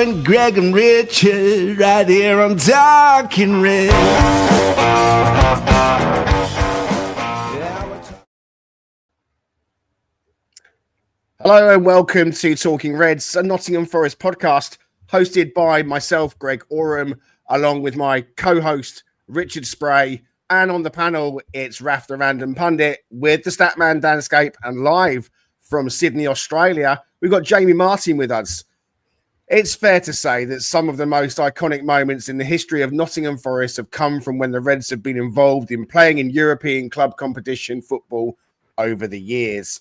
join Greg and Richard right here on Talking Red. Hello and welcome to Talking Reds, a Nottingham Forest podcast hosted by myself, Greg Oram, along with my co-host, Richard Spray. And on the panel, it's Raf the Random Pundit with the Statman, Danscape, and live from Sydney, Australia, we've got Jamie Martin with us. It's fair to say that some of the most iconic moments in the history of Nottingham Forest have come from when the Reds have been involved in playing in European club competition football over the years.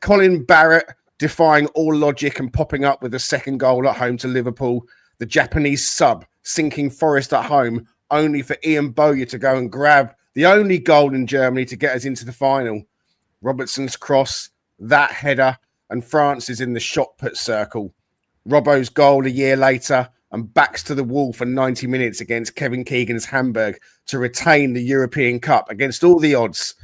Colin Barrett defying all logic and popping up with a second goal at home to Liverpool. The Japanese sub sinking Forest at home, only for Ian Bowyer to go and grab the only goal in Germany to get us into the final. Robertson's cross, that header, and France is in the shot put circle. Robbo's goal a year later and backs to the wall for 90 minutes against Kevin Keegan's Hamburg to retain the European Cup against all the odds.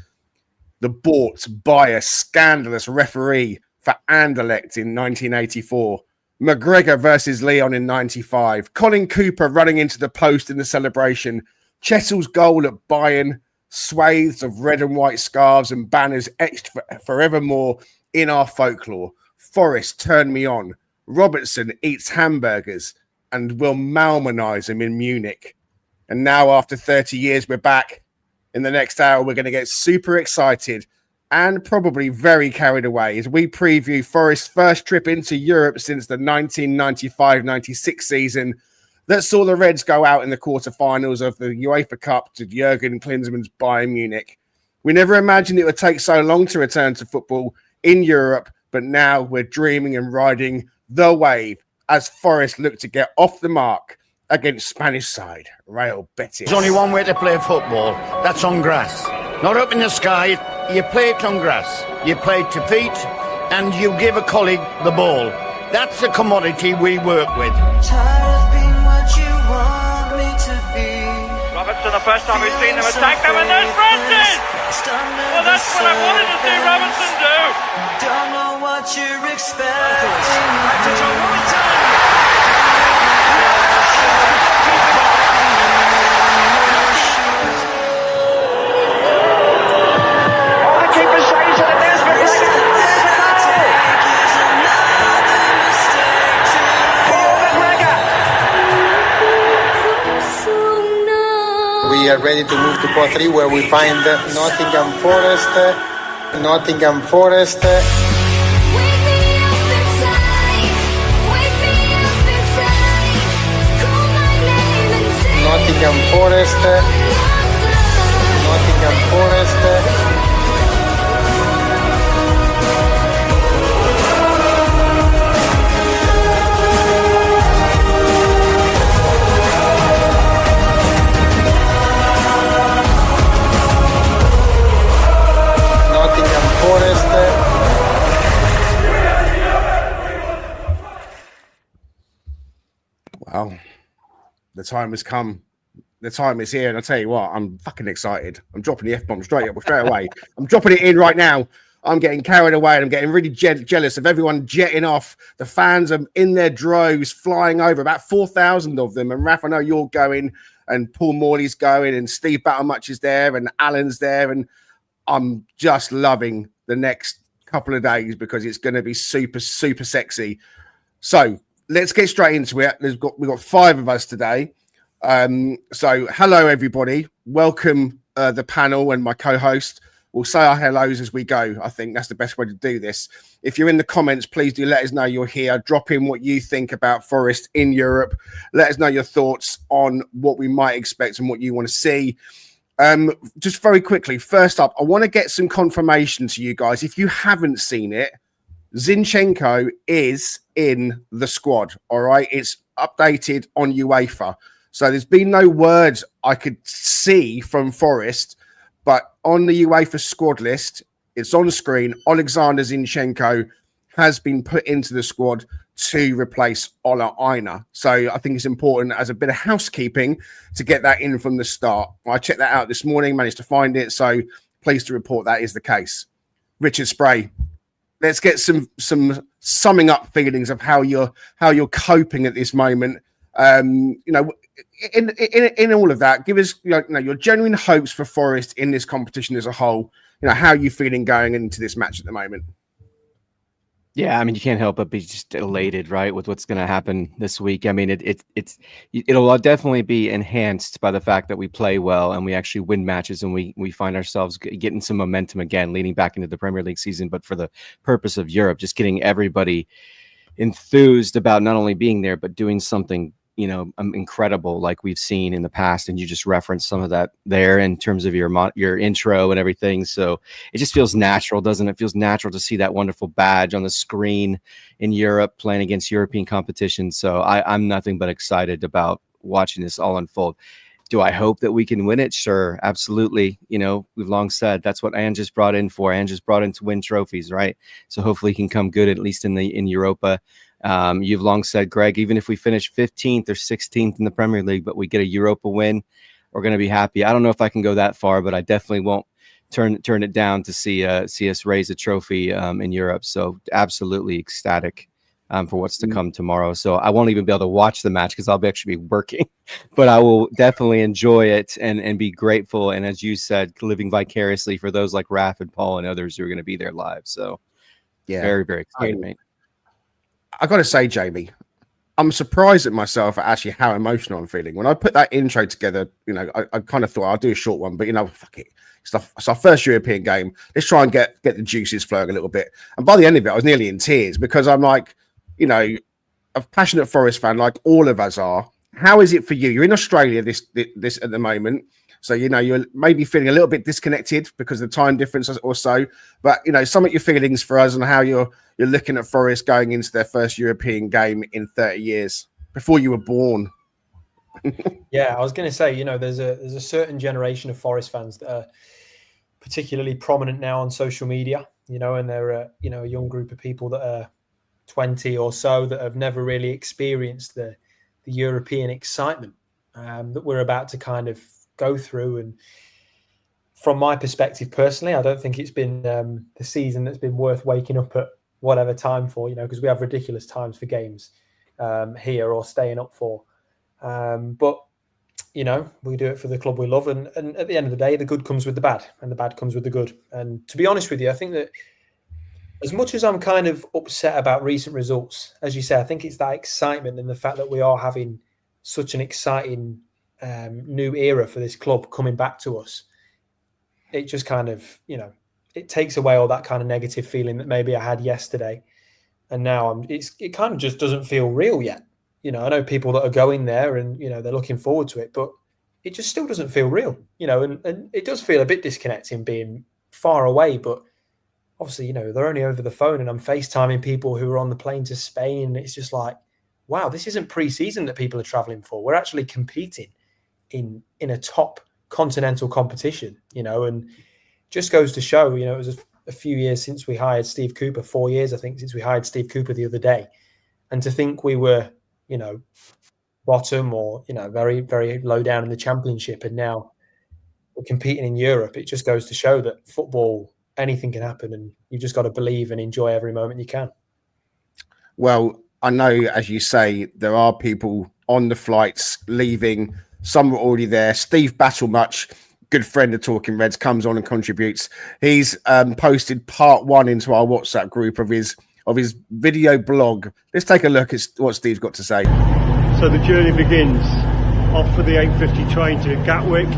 The bought, biased, scandalous referee for Anderlecht in 1984. McGregor versus Leon in 95. Colin Cooper running into the post in the celebration. Chettle's goal at Bayern. Swathes of red and white scarves and banners etched forevermore in our folklore. Forest turn me on. Robertson eats hamburgers and will Malmanize him in Munich. And now after 30 years, we're back. In the next hour, we're going to get super excited and probably very carried away as we preview Forest's first trip into Europe since the 1995-96 season that saw the Reds go out in the quarterfinals of the UEFA Cup to Jurgen Klinnsman's Bayern Munich. We never imagined it would take so long to return to football in Europe, but now we're dreaming and riding the wave as Forest look to get off the mark against Spanish side Real Betis. There's only one way to play football, that's on grass. Not up in the sky, you play it on grass. You play to feet and you give a colleague the ball. That's the commodity we work with. Robertson, the first time we've seen them attack them, and there's Francis! Well, that's what I wanted to see Robertson do! Don't know what you're expecting. Back to John Robertson! We are ready to move to pot 3 where we find Nottingham Forest. Nottingham Forest. Nottingham Forest. Nottingham Forest. Wow, the time has come. The time is here, and I tell you what, I'm fucking excited. I'm dropping the F-bomb straight away. I'm dropping it in right now. I'm getting carried away, and I'm getting really jealous of everyone jetting off. The fans are in their droves, flying over, about 4,000 of them. And Raph, I know you're going, and Paul Morley's going, and Steve Battlemuch is there, and Alan's there, and I'm just loving the next couple of days because it's going to be super, super sexy. So let's get straight into it. We've got 5 of us today. So hello, everybody. Welcome the panel and my co-host. We'll say our hellos as we go. I think that's the best way to do this. If you're in the comments, please do let us know you're here. Drop in what you think about Forest in Europe. Let us know your thoughts on what we might expect and what you want to see. Just very quickly, first up, I want to get some confirmation to you guys. If you haven't seen it, Zinchenko is in the squad, all right? It's updated on UEFA. So there's been no words I could see from Forest, but on the UEFA squad list, it's on screen. Alexander Zinchenko has been put into the squad to replace Ola Aina. So I think it's important as a bit of housekeeping to get that in from the start. I checked that out this morning, managed to find it. So pleased to report that is the case. Richard Spray, let's get some summing up feelings of how you're coping at this moment. You know, in all of that, give us your genuine hopes for Forest in this competition as a whole. You know, how are you feeling going into this match at the moment? Yeah, I mean, you can't help but be just elated, right, with what's going to happen this week. I mean, it'll definitely be enhanced by the fact that we play well and we actually win matches and we find ourselves getting some momentum again, leading back into the Premier League season. But for the purpose of Europe, just getting everybody enthused about not only being there but doing something, you know, incredible like we've seen in the past. And you just referenced some of that there in terms of your intro and everything. So it just feels natural, doesn't it? It feels natural to see that wonderful badge on the screen in Europe playing against European competition. So I'm nothing but excited about watching this all unfold. Do I hope that we can win it? Sure, absolutely. You know, we've long said that's what Ange just brought in for. Ange just brought in to win trophies, right? So hopefully he can come good, at least in Europa. You've long said, Greg, even if we finish 15th or 16th in the Premier League, but we get a Europa win, we're going to be happy. I don't know if I can go that far, but I definitely won't turn it down to see us raise a trophy in Europe. So absolutely ecstatic for what's to come tomorrow. So I won't even be able to watch the match because I'll actually be working, but I will definitely enjoy it and be grateful. And as you said, living vicariously for those like Raf and Paul and others who are going to be there live. So yeah, very, very excited, mate. I got to say, Jamie, I'm surprised at myself at actually how emotional I'm feeling. When I put that intro together, you know, I kind of thought I'll do a short one, but, you know, fuck it. It's our first European game. Let's try and get the juices flowing a little bit. And by the end of it, I was nearly in tears because I'm like, you know, a passionate Forest fan like all of us are. How is it for you? You're in Australia this at the moment. So, you know, you're maybe feeling a little bit disconnected because of the time difference or so. But, you know, some of your feelings for us and how you're looking at Forest going into their first European game in 30 years before you were born. Yeah, I was going to say, you know, there's a certain generation of Forest fans that are particularly prominent now on social media, you know, and they're, you know, a young group of people that are 20 or so that have never really experienced the European excitement that we're about to kind of go through. And from my perspective personally, I don't think it's been the season that's been worth waking up at whatever time for, you know, because we have ridiculous times for games here or staying up for. But, you know, we do it for the club we love. And at the end of the day, the good comes with the bad and the bad comes with the good. And to be honest with you, I think that as much as I'm kind of upset about recent results, as you say, I think it's that excitement and the fact that we are having such an exciting new era for this club coming back to us. It just kind of, you know, it takes away all that kind of negative feeling that maybe I had yesterday. And now it kind of just doesn't feel real yet. You know, I know people that are going there and, you know, they're looking forward to it, but it just still doesn't feel real, you know, and it does feel a bit disconnecting being far away, but obviously, you know, they're only over the phone and I'm FaceTiming people who are on the plane to Spain. And it's just like, wow, this isn't pre-season that people are traveling for. We're actually competing in a top continental competition, you know, and just goes to show, you know, it was a few years since we hired Steve Cooper, 4 years, I think, since we hired Steve Cooper the other day. And to think we were, you know, bottom or, you know, very, very low down in the championship and now we're competing in Europe, it just goes to show that football, anything can happen and you've just got to believe and enjoy every moment you can. Well, I know, as you say, there are people on the flights leaving. Some were already there. Steve Battlemuch, good friend of Talking Reds, comes on and contributes. He's posted part 1 into our WhatsApp group of his video blog. Let's take a look at what Steve's got to say. So the journey begins. Off for the 8:50 train to Gatwick.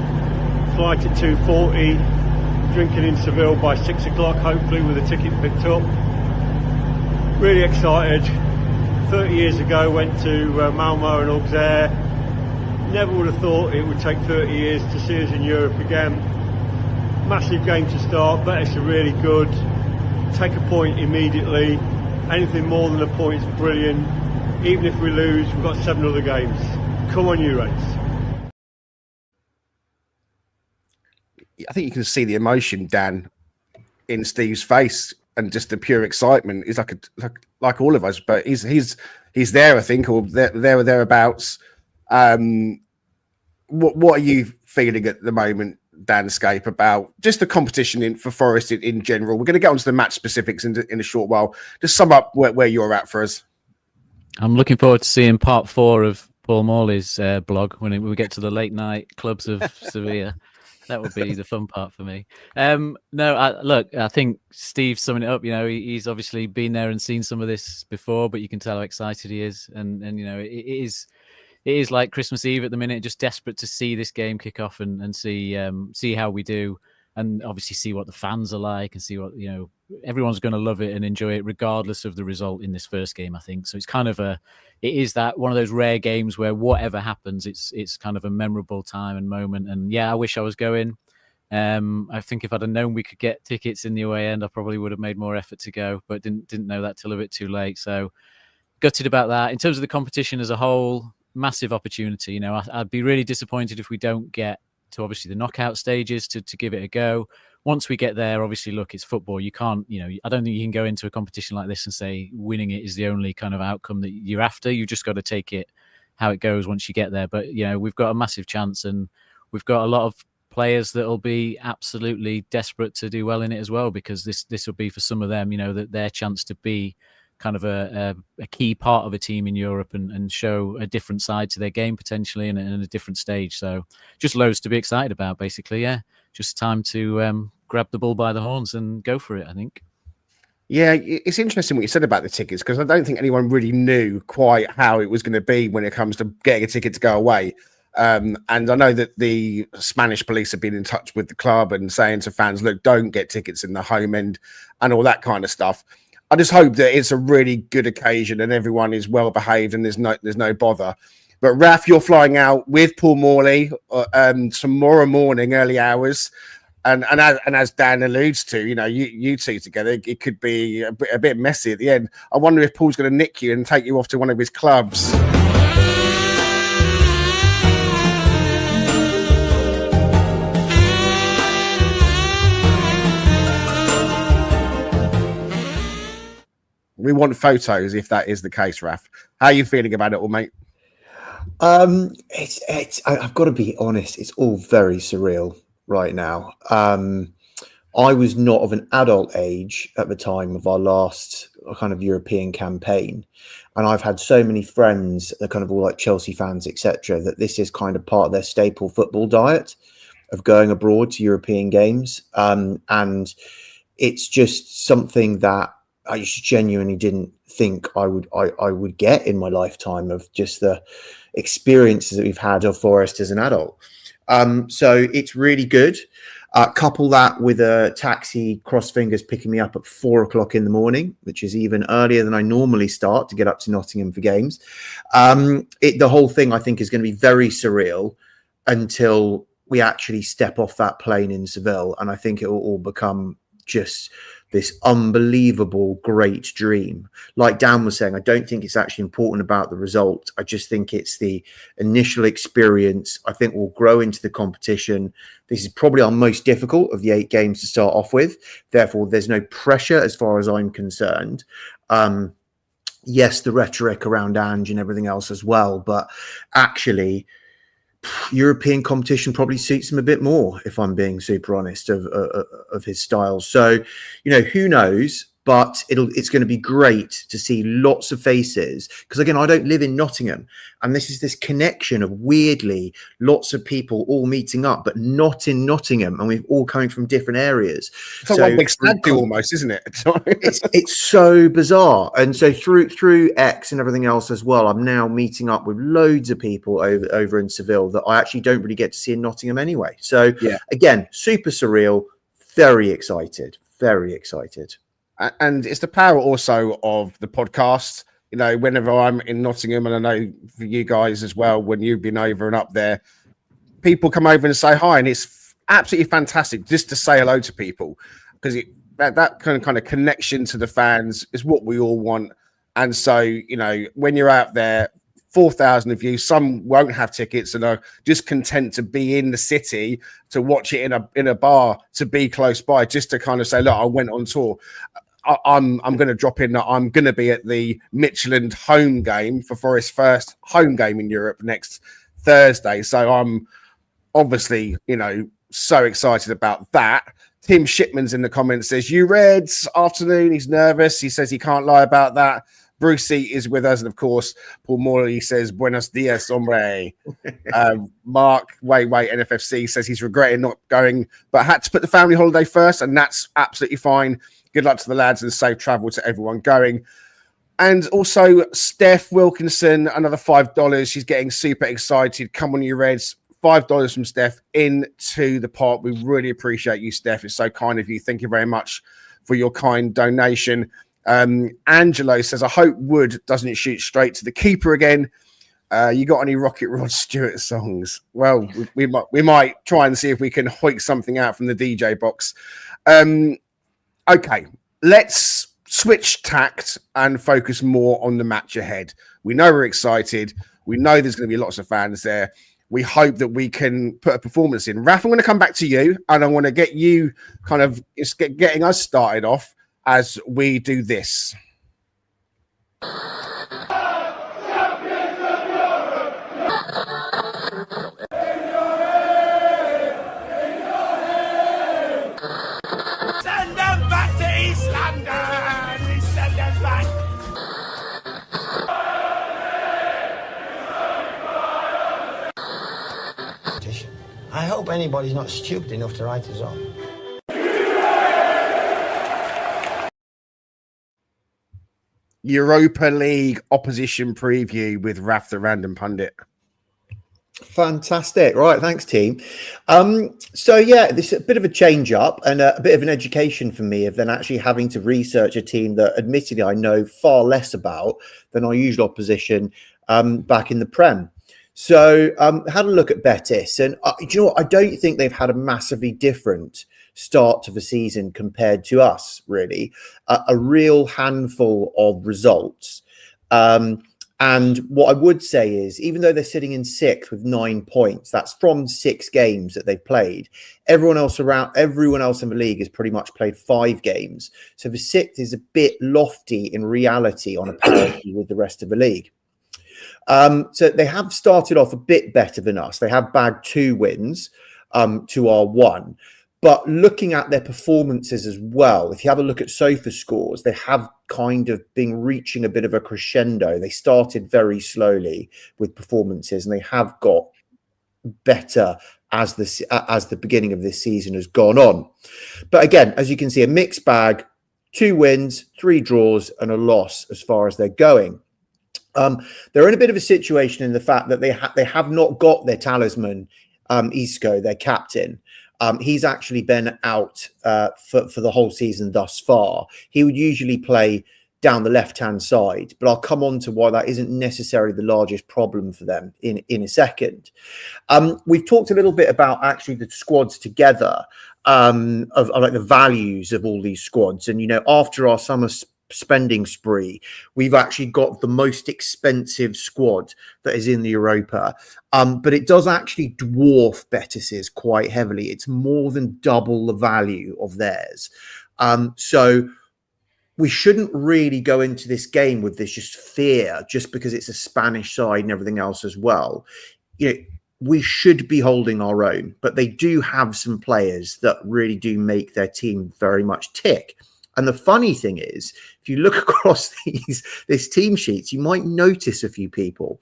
Flight at 2:40. Drinking in Seville by 6 o'clock, hopefully with a ticket picked up. Really excited. 30 years ago, went to Malmo and Auxerre. Never would have thought it would take 30 years to see us in Europe again. Massive game to start. Betis are really good. Take a point immediately. Anything more than a point is brilliant. Even if we lose, we've got 7 other games. Come on, you Reds. I think you can see the emotion, Dan, in Steve's face, and just the pure excitement. He's like all of us, but he's there, I think, or there or thereabouts. What are you feeling at the moment, Danscape about just the competition for Forest in general. We're going to get onto the match specifics in a short while. Just sum up where you're at for us. I'm looking forward to seeing part 4 of Paul Morley's blog when we get to the late night clubs of Seville. That would be the fun part for me. I think Steve's summing it up. He's obviously been there and seen some of this before, but you can tell how excited he is. And it is like Christmas Eve at the minute, just desperate to see this game kick off and see how we do, and obviously see what the fans are like and see what, everyone's going to love it and enjoy it regardless of the result in this first game, I think. So it's kind of it is that one of those rare games where whatever happens, it's kind of a memorable time and moment. And yeah, I wish I was going. I think if I'd have known we could get tickets in the away end, I probably would have made more effort to go, but didn't know that till a bit too late. So gutted about that. In terms of the competition as a whole, massive opportunity. I'd be really disappointed if we don't get to obviously the knockout stages to give it a go. Once we get there, obviously, look, it's football. You can't, I don't think you can go into a competition like this and say winning it is the only kind of outcome that you're after. You just got to take it how it goes once you get there. But, we've got a massive chance, and we've got a lot of players that will be absolutely desperate to do well in it as well, because this will be for some of them, that their chance to be kind of a key part of a team in Europe and show a different side to their game potentially and a different stage. So just loads to be excited about, basically. Yeah, just time to grab the bull by the horns and go for it, I think. Yeah, it's interesting what you said about the tickets, because I don't think anyone really knew quite how it was going to be when it comes to getting a ticket to go away. And I know that the Spanish police have been in touch with the club and saying to fans, look, don't get tickets in the home end and all that kind of stuff. I just hope that it's a really good occasion and everyone is well behaved and there's no bother. But Raf, you're flying out with Paul Morley tomorrow morning, early hours, and as Dan alludes to, you two together, it could be a bit messy at the end. I wonder if Paul's going to nick you and take you off to one of his clubs. We want photos if that is the case, Raf. How are you feeling about it all, mate? I've got to be honest, it's all very surreal right now. I was not of an adult age at the time of our last kind of European campaign. And I've had so many friends that kind of all like Chelsea fans, etc., that this is kind of part of their staple football diet of going abroad to European games. And it's just something that I just genuinely didn't think I would get in my lifetime, of just the experiences that we've had of Forest as an adult. So it's really good. Couple that with a taxi, cross fingers, picking me up at 4 o'clock in the morning, which is even earlier than I normally start to get up to Nottingham for games. The whole thing, I think, is going to be very surreal until we actually step off that plane in Seville. And I think it will all become just this unbelievable, great dream. Like Dan was saying, I don't think it's actually important about the result. I just think it's the initial experience. I think we'll grow into the competition. This is probably our most difficult of the 8 games to start off with. Therefore, there's no pressure as far as I'm concerned. Yes, the rhetoric around Ange and everything else as well, but actually European competition probably suits him a bit more, if I'm being super honest, of his style. So, who knows? But it's going to be great to see lots of faces, because again, I don't live in Nottingham, and this is this connection of weirdly lots of people all meeting up, but not in Nottingham, and we're all coming from different areas. It's like one big stag do almost, isn't it? it's so bizarre. And so through X and everything else as well, I'm now meeting up with loads of people over in Seville that I actually don't really get to see in Nottingham anyway. So yeah, again, super surreal, very excited. And it's the power also of the podcast. Whenever I'm in Nottingham, and I know for you guys as well, when you've been over and up there, people come over and say hi, and it's absolutely fantastic just to say hello to people, because that kind of connection to the fans is what we all want. And so, when you're out there, 4,000 of you, some won't have tickets and are just content to be in the city, to watch it in a bar, to be close by, just to kind of say, look, I went on tour. I'm going to drop in that I'm going to be at the Midtjylland home game for Forest's first home game in Europe next Thursday. So I'm obviously, So excited about that. Tim Shipman's in the comments says, "You Reds, afternoon." He's nervous. He says he can't lie about that. Brucey is with us. And of course, Paul Morley says, "Buenos dias, hombre." Mark, wait, NFFC says he's regretting not going, but had to put the family holiday first. And that's absolutely fine. Good luck to the lads and safe travel to everyone going. And also, Steph Wilkinson, another $5. She's getting super excited. Come on, you Reds. $5 from Steph into the pot. We really appreciate you, Steph. It's so kind of you. Thank you very much for your kind donation. Angelo says, "I hope Wood doesn't shoot straight to the keeper again." You got any Rocket Rod Stewart songs? Well, we might try and see if we can hoik something out from the DJ box. Okay, let's switch tact and focus more on the match ahead. We know we're excited. We know there's going to be lots of fans there. We hope that we can put a performance in. Raf, I'm going to come back to you, and I want to get you kind of getting us started off as we do this. Send them back to East London! Send them back! I hope anybody's not stupid enough to write us off. Europa League opposition preview with Raf the Random Pundit. Fantastic. Right. Thanks, team. So, yeah, this is a bit of a change up and a bit of an education for me of then actually having to research a team that admittedly I know far less about than our usual opposition back in the Prem. So had a look at Betis, and do you know what? I don't think they've had a massively different start to the season compared to us, really. A real handful of results. And what I would say is, even though they're sitting in sixth with 9 points, that's from 6 games that they've played. Everyone else in the league has pretty much played 5 games. So the sixth is a bit lofty in reality on a parity with the rest of the league. So they have started off a bit better than us. They have bagged 2 wins to our 1. But looking at their performances as well, if you have a look at Sofa scores, they have kind of been reaching a bit of a crescendo. They started very slowly with performances, and they have got better as the beginning of this season has gone on. But again, as you can see, a mixed bag, 2 wins, 3 draws, and a loss as far as they're going. They're in a bit of a situation in the fact that they have not got their talisman, Isco, their captain. He's actually been out for the whole season thus far. He would usually play down the left-hand side, but I'll come on to why that isn't necessarily the largest problem for them in a second. We've talked a little bit about actually the squads together, of like the values of all these squads. And, you know, after our summer spending spree, we've actually got the most expensive squad that is in the Europa, but it does actually dwarf Betis's quite heavily. It's more than double the value of theirs. So we shouldn't really go into this game with this just fear, just because it's a Spanish side and everything else as well. You know, we should be holding our own, but they do have some players that really do make their team very much tick. And the funny thing is, if you look across this team sheets, you might notice a few people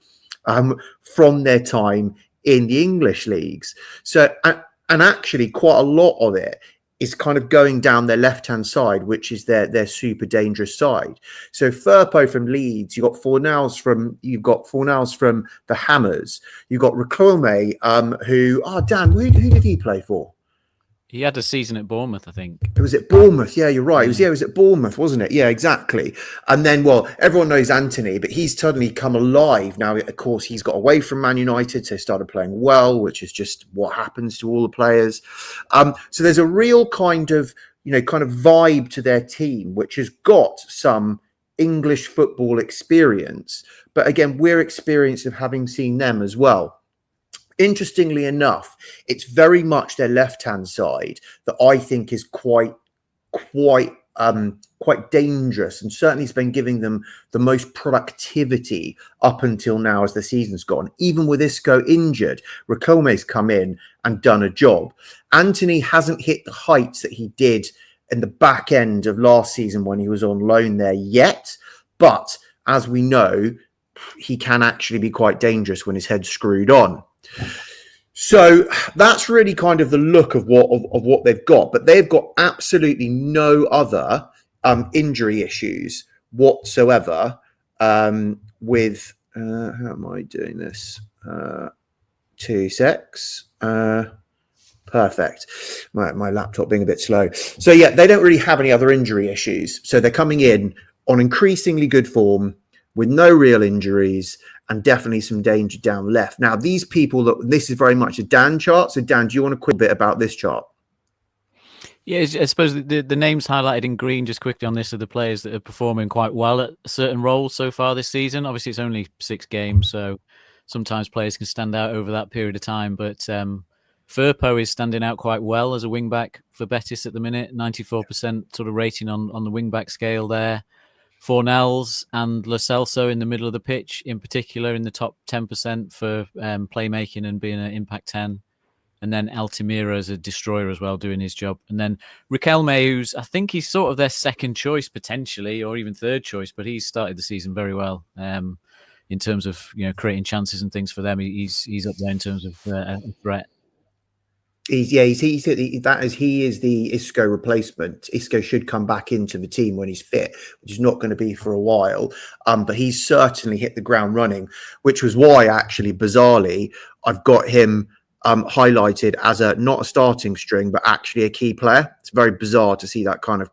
from their time in the English leagues. So, and actually quite a lot of it is kind of going down their left-hand side, which is their super dangerous side. So Firpo from Leeds, you've got Fornals from the Hammers, you've got Riquelme, Dan, who did he play for? He had a season at Bournemouth, I think. It was at Bournemouth. Yeah, you're right. It was at Bournemouth, wasn't it? Yeah, exactly. And then, well, everyone knows Anthony, but he's suddenly come alive. Now, of course, he's got away from Man United, so started playing well, which is just what happens to all the players. So there's a real kind of vibe to their team, which has got some English football experience. But again, we're experienced of having seen them as well. Interestingly enough, it's very much their left-hand side that I think is quite quite dangerous, and certainly it's been giving them the most productivity up until now as the season's gone. Even with Isco injured, Riquelme's come in and done a job. Anthony hasn't hit the heights that he did in the back end of last season when he was on loan there yet, but as we know, he can actually be quite dangerous when his head's screwed on. So that's really kind of the look of what they've got, but they've got absolutely no other injury issues whatsoever. With how am I doing this? 2 secs. Perfect. My laptop being a bit slow. So yeah, they don't really have any other injury issues. So they're coming in on increasingly good form with no real injuries and definitely some danger down left. Now, these people, this is very much a Dan chart. So Dan, do you want to quick bit about this chart? Yeah, I suppose the names highlighted in green just quickly on this are the players that are performing quite well at certain roles so far this season. Obviously, it's only 6 games, so sometimes players can stand out over that period of time. But Firpo is standing out quite well as a wing-back for Betis at the minute, 94% sort of rating on the wing-back scale there. Fornells and Lo Celso in the middle of the pitch, in particular in the top 10% for playmaking and being an impact 10. And then Altamira as a destroyer as well, doing his job. And then Riquelme, who's, I think he's sort of their second choice potentially, or even third choice, but he's started the season very well in terms of creating chances and things for them. He's up there in terms of a threat. He is the Isco replacement. Isco should come back into the team when he's fit, which is not going to be for a while. But he's certainly hit the ground running, which was why actually, bizarrely, I've got him highlighted as not a starting string, but actually a key player. It's very bizarre to see that kind of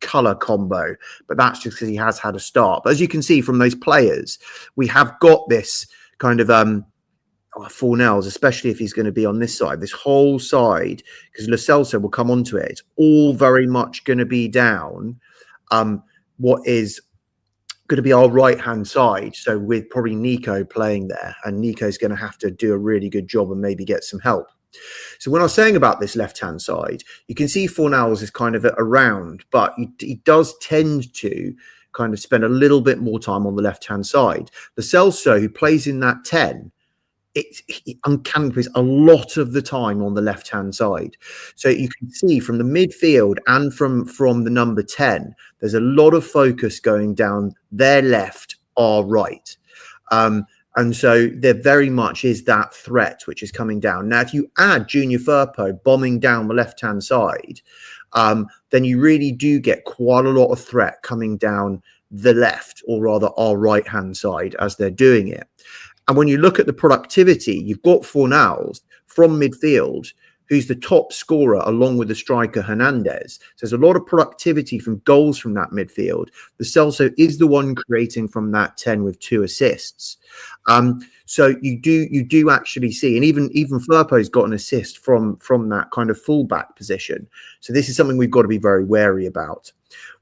colour combo, but that's just because he has had a start. But as you can see from those players, we have got this kind of Fornells, especially if he's going to be on this side, this whole side, because Lo Celso will come onto it. It's all very much going to be down what is going to be our right-hand side. So with probably Nico playing there, and Nico's going to have to do a really good job and maybe get some help. So when I was saying about this left-hand side, you can see Fornells is kind of around, but he does tend to kind of spend a little bit more time on the left-hand side. Lo Celso, who plays in that 10, he uncannily plays a lot of the time on the left-hand side. So you can see from the midfield and from the number 10, there's a lot of focus going down their left, our right. And so there very much is that threat which is coming down. Now, if you add Junior Firpo bombing down the left-hand side, then you really do get quite a lot of threat coming down the left, or rather our right-hand side as they're doing it. And when you look at the productivity, you've got Fornells from midfield, who's the top scorer along with the striker Hernandez. So there's a lot of productivity from goals from that midfield. Lo Celso is the one creating from that 10 with 2 assists. So you do actually see, and even Firpo's got an assist from that kind of fullback position. So this is something we've got to be very wary about.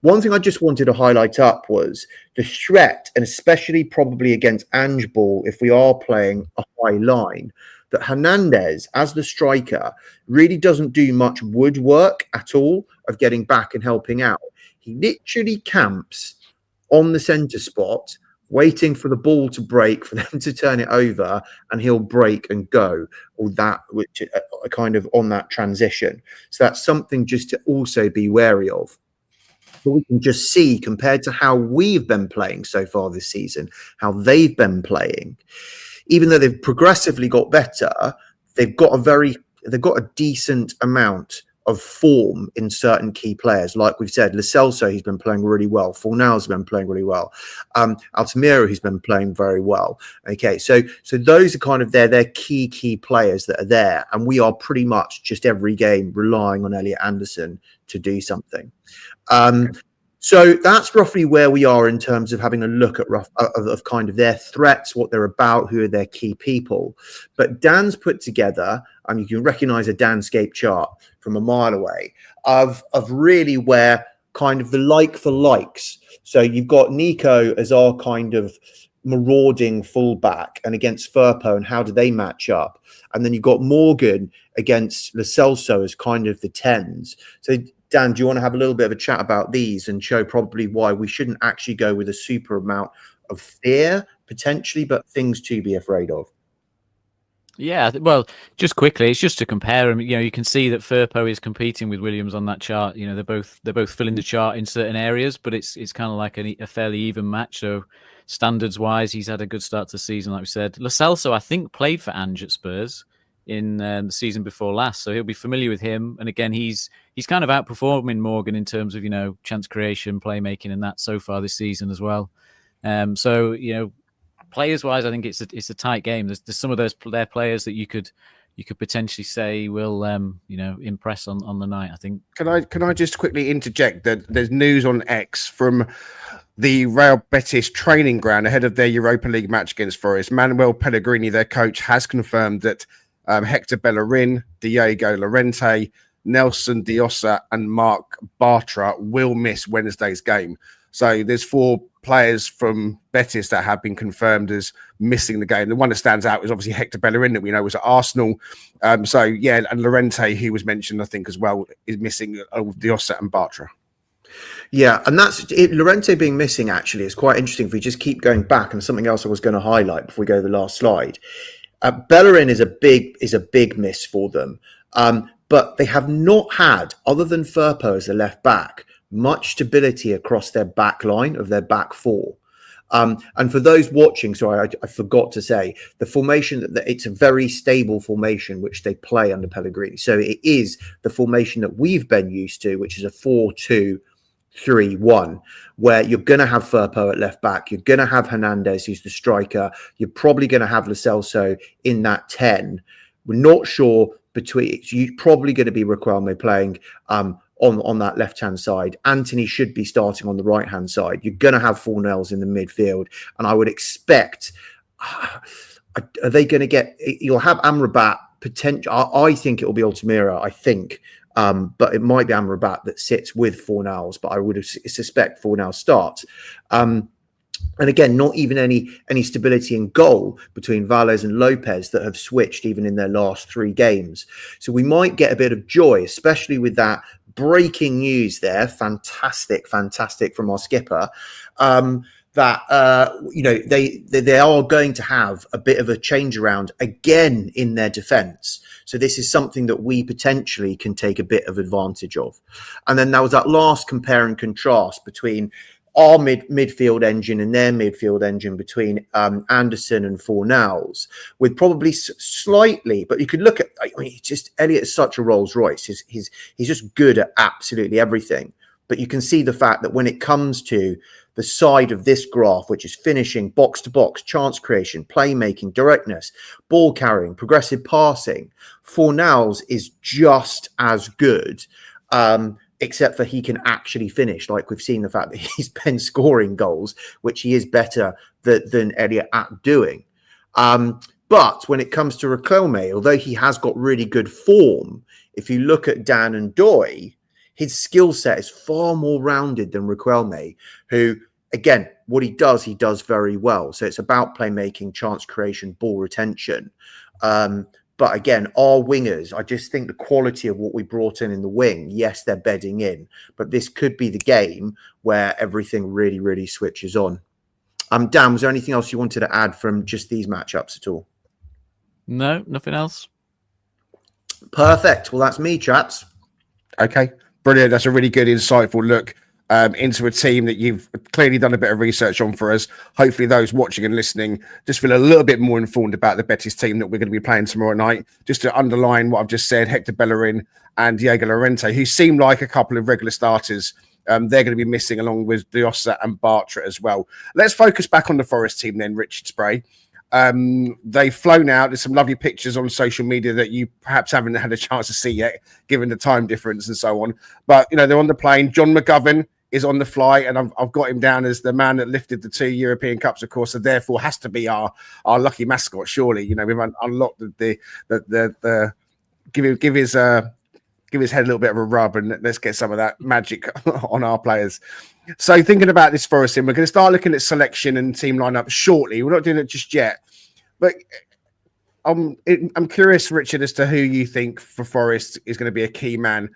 One thing I just wanted to highlight up was the threat, and especially probably against Ange Ball, if we are playing a high line, that Hernandez, as the striker, really doesn't do much woodwork at all of getting back and helping out. He literally camps on the centre spot, waiting for the ball to break, for them to turn it over, and he'll break and go, or that, which kind of on that transition. So that's something just to also be wary of. But we can just see, compared to how we've been playing so far this season, how they've been playing, even though they've progressively got better, they've got a decent amount of form in certain key players. Like we've said, Lo Celso, he's been playing really well. Fornell's been playing really well. Altamira, who's been playing very well. Okay, so those are kind of their key players that are there, and we are pretty much just every game relying on Elliot Anderson to do something. So that's roughly where we are in terms of having a look at of kind of their threats, what they're about, who are their key people. But Dan's put together, and you can recognize a Danscape chart from a mile away, of really where kind of the like for likes. So you've got Nico as our kind of marauding fullback, and against Firpo, and how do they match up? And then you've got Morgan against Lo Celso as kind of the 10s. So Dan, do you want to have a little bit of a chat about these and show probably why we shouldn't actually go with a super amount of fear, potentially, but things to be afraid of? Yeah, well, just quickly, it's just to compare them. You know, you can see that Firpo is competing with Williams on that chart. You know, they're both filling the chart in certain areas, but it's kind of like a fairly even match. So standards wise, he's had a good start to the season, like we said. Lo Celso, I think, played for Ange at Spurs in the season before last, so he'll be familiar with him. And again, he's kind of outperforming Morgan in terms of, you know, chance creation, playmaking, and that so far this season as well. So, you know, players wise, I think it's a tight game. There's some of their players that you could potentially say will you know, impress on the night, I think. Can I just quickly interject that there's news on X from the Real Betis training ground ahead of their Europa League match against Forest. Manuel Pellegrini, their coach, has confirmed that Hector Bellerin, Diego Llorente, Nelson Diossa and Marc Bartra will miss Wednesday's game. So there's 4 players from Betis that have been confirmed as missing the game. The one that stands out is obviously Hector Bellerin, that we know was at Arsenal. So yeah, and Llorente, who was mentioned, I think, as well, is missing Diossa and Bartra. Yeah, and that's it. Llorente being missing actually is quite interesting. If we just keep going back, and something else I was going to highlight before we go to the last slide, Bellerin is a big miss for them, but they have not had, other than Firpo as a left back, much stability across their back line of their back 4. And for those watching, sorry, I forgot to say, the formation, that it's a very stable formation which they play under Pellegrini. So it is the formation that we've been used to, which is a 4-2-3-1, where you're going to have Firpo at left back, you're going to have Hernandez, who's the striker, you're probably going to have Lo Celso in that 10. We're not sure between, you're probably going to be Riquelme playing on that left-hand side. Anthony should be starting on the right-hand side. You're going to have Fornells in the midfield. And I would expect, are they going to get, you'll have Amrabat potential. I think it will be Altamira, I think. But it might be Amrabat that sits with Fornells, but I would suspect Fornells starts. And again, not even any stability in goal between Valles and Lopez that have switched even in their last 3 games. So we might get a bit of joy, especially with that breaking news there. Fantastic from our skipper. That you know, they are going to have a bit of a change around again in their defence. So this is something that we potentially can take a bit of advantage of. And then there was that last compare and contrast between our midfield engine and their midfield engine, between Anderson and Fornells, with probably slightly, but you could look at, I mean, just Elliott's such a Rolls Royce. He's just good at absolutely everything. But you can see the fact that when it comes to the side of this graph, which is finishing, box to box, chance creation, playmaking, directness, ball carrying, progressive passing, Fornells is just as good. Except for he can actually finish, like we've seen the fact that he's been scoring goals, which he is better than Elliott at doing. But when it comes to Riquelme, although he has got really good form, if you look at Dan and Doy, his skill set is far more rounded than Riquelme, who, again, what he does very well. So it's about playmaking, chance creation, ball retention. But again, our wingers, I just think the quality of what we brought in the wing, yes, they're bedding in, but this could be the game where everything really, really switches on. Dan, was there anything else you wanted to add from just these matchups at all? No, nothing else. Perfect. Well, that's me, chaps. Okay, brilliant. That's a really good, insightful look into a team that you've clearly done a bit of research on for us. Hopefully those watching and listening just feel a little bit more informed about the Betis team that we're going to be playing tomorrow night. Just to underline what I've just said, Hector Bellerin and Diego Llorente, who seem like a couple of regular starters, they're going to be missing, along with Diossa and Bartra as well. Let's focus back on the Forest team then, Richard Spray. They've flown out. There's some lovely pictures on social media that you perhaps haven't had a chance to see yet, given the time difference and so on. But, you know, they're on the plane. John McGovern is on the flight, and I've got him down as the man that lifted the 2 European Cups, of course, so therefore has to be our lucky mascot, surely. You know, we've unlocked the give his head a little bit of a rub, and let's get some of that magic on our players. So thinking about this Forest team, we're going to start looking at selection and team lineup shortly. We're not doing it just yet, but I'm curious, Richard, as to who you think for Forest is going to be a key man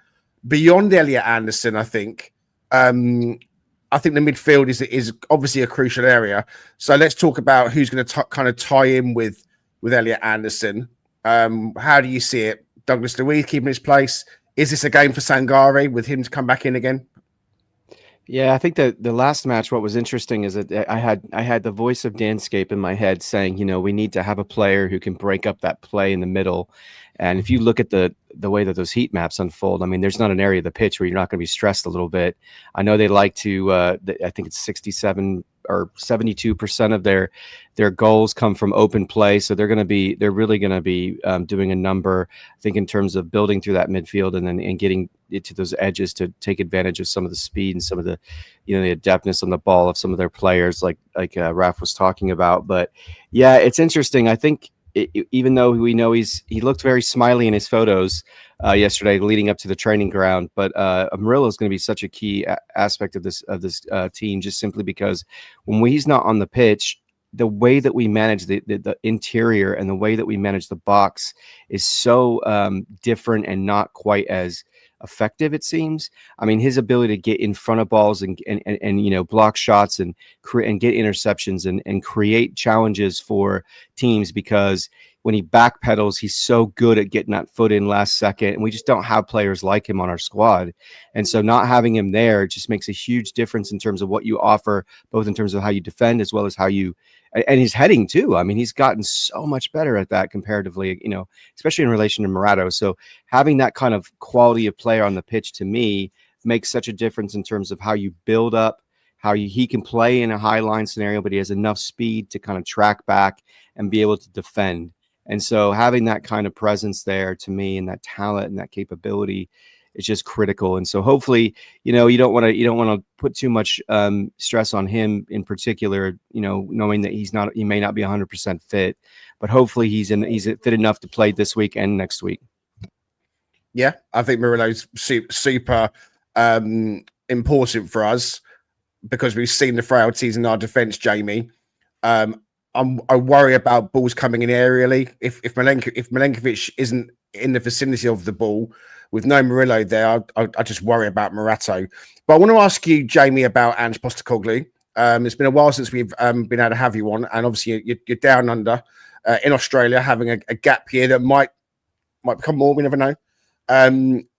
beyond Elliot Anderson, I think. I think the midfield is obviously a crucial area. So let's talk about who's going to kind of tie in with Elliot Anderson. How do you see it? Douglas Luiz keeping his place. Is this a game for Sangare with him to come back in again? Yeah, I think that the last match, what was interesting is that I had the voice of Danscape in my head saying, we need to have a player who can break up that play in the middle. And if you look at the way that those heat maps unfold, I mean, there's not an area of the pitch where you're not going to be stressed a little bit. I know they like to, I think it's 67 or 72% of their goals come from open play. So they're really going to be doing a number, I think, in terms of building through that midfield and getting it to those edges to take advantage of some of the speed and some of the, the adeptness on the ball of some of their players, like Raf was talking about. But yeah, it's interesting. I think even though we know he looked very smiley in his photos yesterday leading up to the training ground, but Murillo is going to be such a key aspect of this team, just simply because when he's not on the pitch, the way that we manage the interior and the way that we manage the box is so different and not quite as effective, it seems. I mean, his ability to get in front of balls and block shots and get interceptions and create challenges for teams, because when he backpedals, he's so good at getting that foot in last second, and we just don't have players like him on our squad. And so not having him there just makes a huge difference in terms of what you offer, both in terms of how you defend as well as how you, and his heading too. I mean, he's gotten so much better at that comparatively, especially in relation to Morato. So having that kind of quality of player on the pitch, to me, makes such a difference in terms of how you build up, he can play in a high line scenario, but he has enough speed to kind of track back and be able to defend. And so having that kind of presence there, to me, and that talent and that capability is just critical. And so hopefully, you don't want to put too much stress on him in particular, knowing that he may not be 100% fit, but hopefully he's fit enough to play this week and next week. Yeah, I think Murillo's super important for us because we've seen the frailties in our defense, Jamie. I worry about balls coming in aerially. If Milenkovic isn't in the vicinity of the ball with no Murillo there, I just worry about Morato. But I want to ask you, Jamie, about Ange Postecoglou. It's been a while since we've been able to have you on, and obviously you're down under in Australia, having a gap year that might become more. We never know.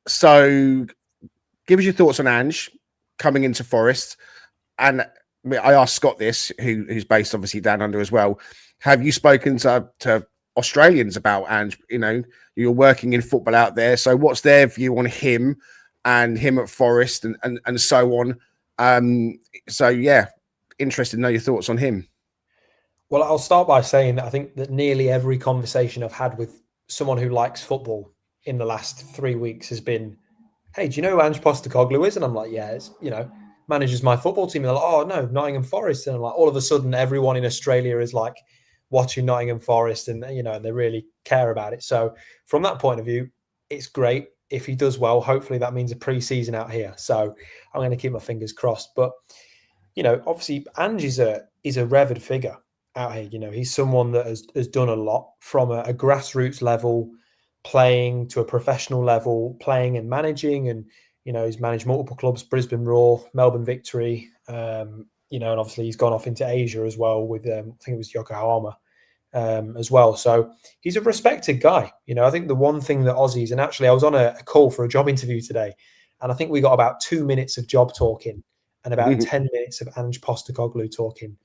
So give us your thoughts on Ange coming into Forest. And I asked Scott this, who's based obviously down under as well. Have you spoken to Australians about Ange? You're working in football out there, so what's their view on him and him at Forest and so on? So yeah, interested to know your thoughts on him. Well, I'll start by saying that I think that nearly every conversation I've had with someone who likes football in the last 3 weeks has been, "Hey, do you know who Ange Postecoglou is?" And I'm like, "Yeah, it's manages my football team." And they're like, "Oh no, Nottingham Forest." And I'm like, all of a sudden everyone in Australia is like watching Nottingham Forest, and and they really care about it. So from that point of view, it's great. If he does well, hopefully that means a pre-season out here. So I'm going to keep my fingers crossed. But obviously Ange is a revered figure out here. He's someone that has done a lot from a grassroots level, playing to a professional level, playing and managing, and he's managed multiple clubs: Brisbane Roar, Melbourne Victory, and obviously he's gone off into Asia as well with I think it was Yokohama as well. So he's a respected guy. I think the one thing that Aussies, and actually I was on a call for a job interview today, and I think we got about 2 minutes of job talking and about 10 minutes of Ange Postecoglou talking.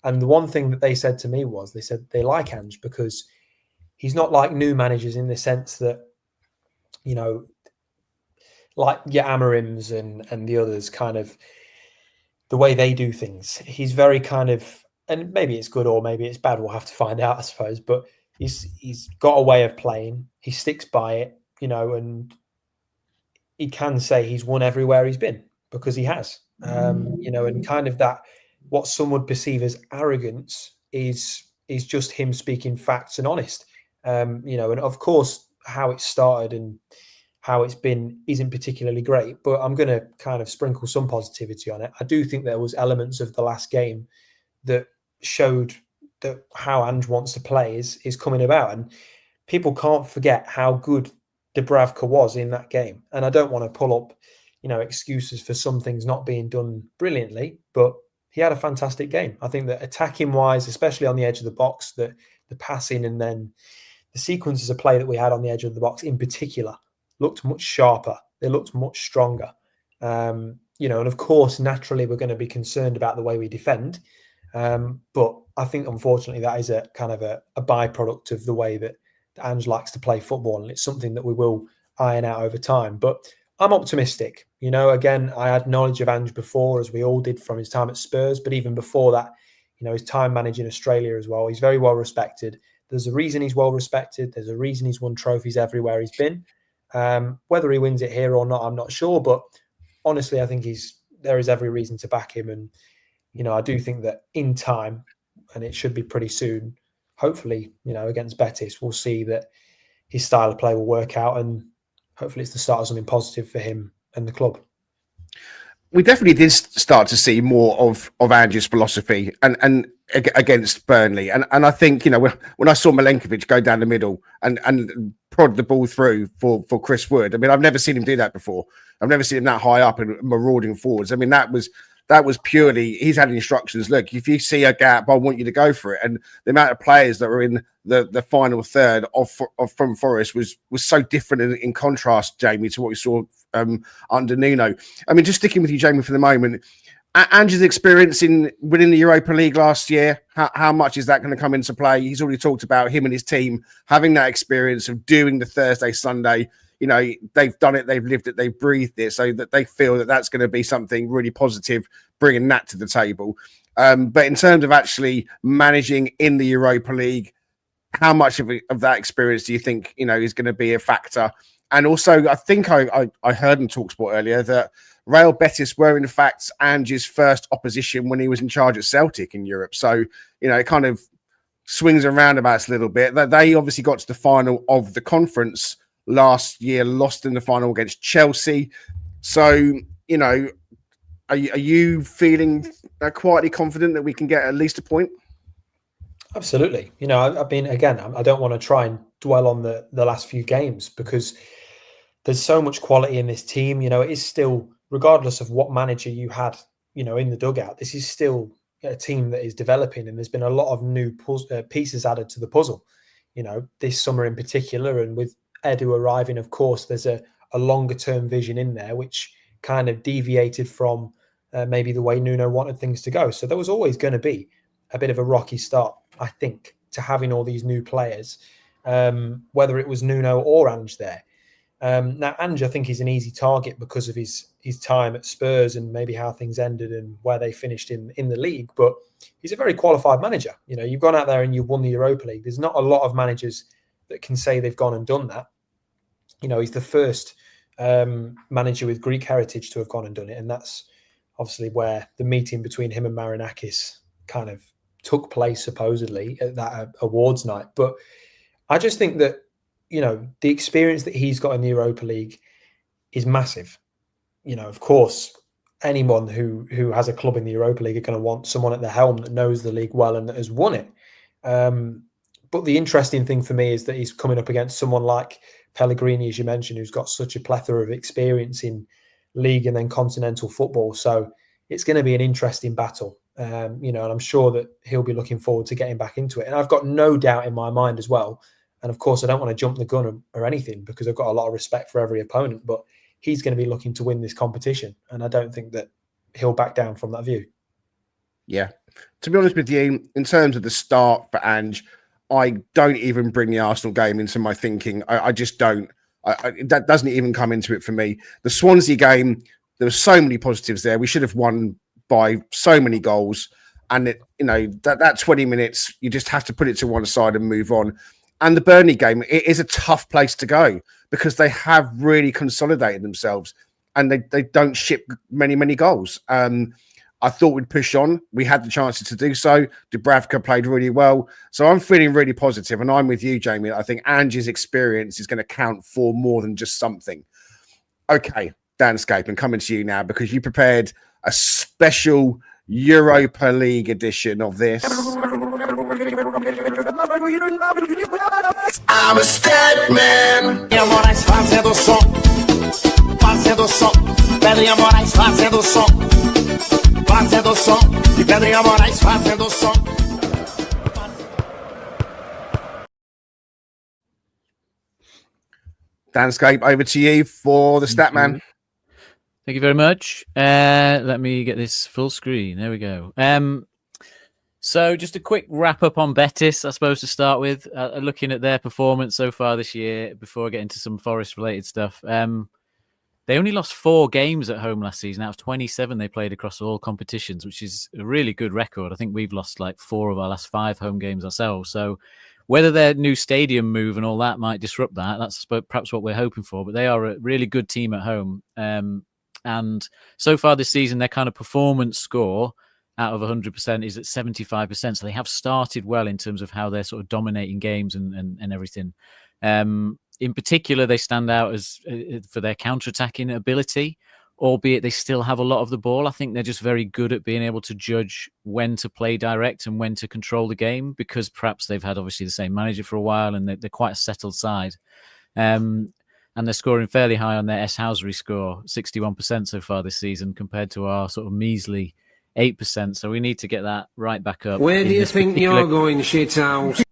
And the one thing that they said to me was, they said they like Ange because he's not like new managers in the sense that, like your Amarims and the others, kind of the way they do things. He's very kind of, and maybe it's good or maybe it's bad, we'll have to find out, I suppose, but he's got a way of playing. He sticks by it, and he can say he's won everywhere he's been because he has, and kind of that, what some would perceive as arrogance is just him speaking facts and honest, and of course how it started and how it's been isn't particularly great, but I'm going to kind of sprinkle some positivity on it. I do think there was elements of the last game that showed that how Ange wants to play is coming about, and people can't forget how good Dubravka was in that game. And I don't want to pull up, excuses for some things not being done brilliantly, but he had a fantastic game. I think that attacking wise, especially on the edge of the box, the passing and then the sequences of play that we had on the edge of the box in particular looked much sharper. They looked much stronger. And of course, naturally, we're going to be concerned about the way we defend. But I think, unfortunately, that is a kind of a byproduct of the way that Ange likes to play football. And it's something that we will iron out over time. But I'm optimistic. Again, I had knowledge of Ange before, as we all did from his time at Spurs. But even before that, his time managing Australia as well. He's very well respected. There's a reason he's well respected. There's a reason he's won trophies everywhere he's been. Whether he wins it here or not, I'm not sure. But honestly, I think there is every reason to back him. And, I do think that in time, and it should be pretty soon, hopefully, against Betis, we'll see that his style of play will work out. And hopefully it's the start of something positive for him and the club. We definitely did start to see more of Ange's philosophy and against Burnley. And I think, when I saw Milenkovic go down the middle and prod the ball through for Chris Wood, I mean, I've never seen him do that before. I've never seen him that high up and marauding forwards. I mean, that was purely, he's had instructions. Look, if you see a gap, I want you to go for it. And the amount of players that were in the final third from Forest was so different in contrast, Jamie, to what we saw under Nuno. I mean, just sticking with you, Jamie, for the moment, Ange's experience within the Europa League last year, how much is that going to come into play? He's already talked about him and his team having that experience of doing the Thursday, Sunday. They've done it, they've lived it, they've breathed it, so that they feel that that's going to be something really positive, bringing that to the table. But in terms of actually managing in the Europa League, how much of that experience do you think, is going to be a factor? And also, I think I heard in TalkSport earlier that Real Betis were, in fact, Ange's first opposition when he was in charge at Celtic in Europe. So, it kind of swings and roundabouts a little bit. They obviously got to the final of the conference last year, lost in the final against Chelsea. So, are you feeling quietly confident that we can get at least a point? Absolutely. I mean, again, I don't want to try and dwell on the last few games because there's so much quality in this team. It is still, regardless of what manager you had, in the dugout, this is still a team that is developing, and there's been a lot of new pieces added to the puzzle, this summer in particular. And with Edu arriving, of course, there's a longer term vision in there, which kind of deviated from maybe the way Nuno wanted things to go. So there was always going to be a bit of a rocky start, I think, to having all these new players, whether it was Nuno or Ange there. Now, Ange, I think, is an easy target because of his time at Spurs and maybe how things ended and where they finished in the league. But he's a very qualified manager. You've gone out there and you've won the Europa League. There's not a lot of managers that can say they've gone and done that. He's the first manager with Greek heritage to have gone and done it. And that's obviously where the meeting between him and Marinakis kind of took place, supposedly, at that awards night. But I just think that, the experience that he's got in the Europa League is massive. Of course, anyone who has a club in the Europa League are going to want someone at the helm that knows the league well and that has won it. But the interesting thing for me is that he's coming up against someone like Pellegrini, as you mentioned, who's got such a plethora of experience in league and then continental football. So it's going to be an interesting battle. And I'm sure that he'll be looking forward to getting back into it. And I've got no doubt in my mind as well. And of course, I don't want to jump the gun or anything because I've got a lot of respect for every opponent, but he's going to be looking to win this competition. And I don't think that he'll back down from that view. Yeah. To be honest with you, in terms of the start for Ange, I don't even bring the Arsenal game into my thinking. I just don't. That doesn't even come into it for me. The Swansea game, there were so many positives there. We should have won by so many goals. And, that 20 minutes, you just have to put it to one side and move on. And the Burnley game, it is a tough place to go because they have really consolidated themselves and they don't ship many, many goals. I thought we'd push on. We had the chances to do so. Dubravka played really well. So I'm feeling really positive. And I'm with you, Jamie. I think Ange's experience is going to count for more than just something. Okay, Danscape, and coming to you now because you prepared a special Europa League edition of this. I'm a Statman. Moraes fazendo som, fazendo som. Pedrinha Moraes fazendo som, fazendo som. E Pedrinha Moraes fazendo som. Danscape, over to you for the Statman. Thank you very much. Let me get this full screen. There we go. So just a quick wrap up on Betis, I suppose, to start with. Looking at their performance so far this year, before I get into some Forest-related stuff. They only lost 4 games at home last season out of 27 they played across all competitions, which is a really good record. I think we've lost like 4 of our last 5 home games ourselves. So whether their new stadium move and all that might disrupt that, that's perhaps what we're hoping for. But they are a really good team at home. And so far this season, their kind of performance score out of 100% is at 75%. So they have started well in terms of how they're sort of dominating games and everything. In particular, they stand out as for their counter-attacking ability, albeit they still have a lot of the ball. I think they're just very good at being able to judge when to play direct and when to control the game, because perhaps they've had obviously the same manager for a while and they're quite a settled side. And they're scoring fairly high on their S-Housery score, 61% so far this season, compared to our sort of measly 8%. So we need to get that right back up. Where do you think you're going, shithouse?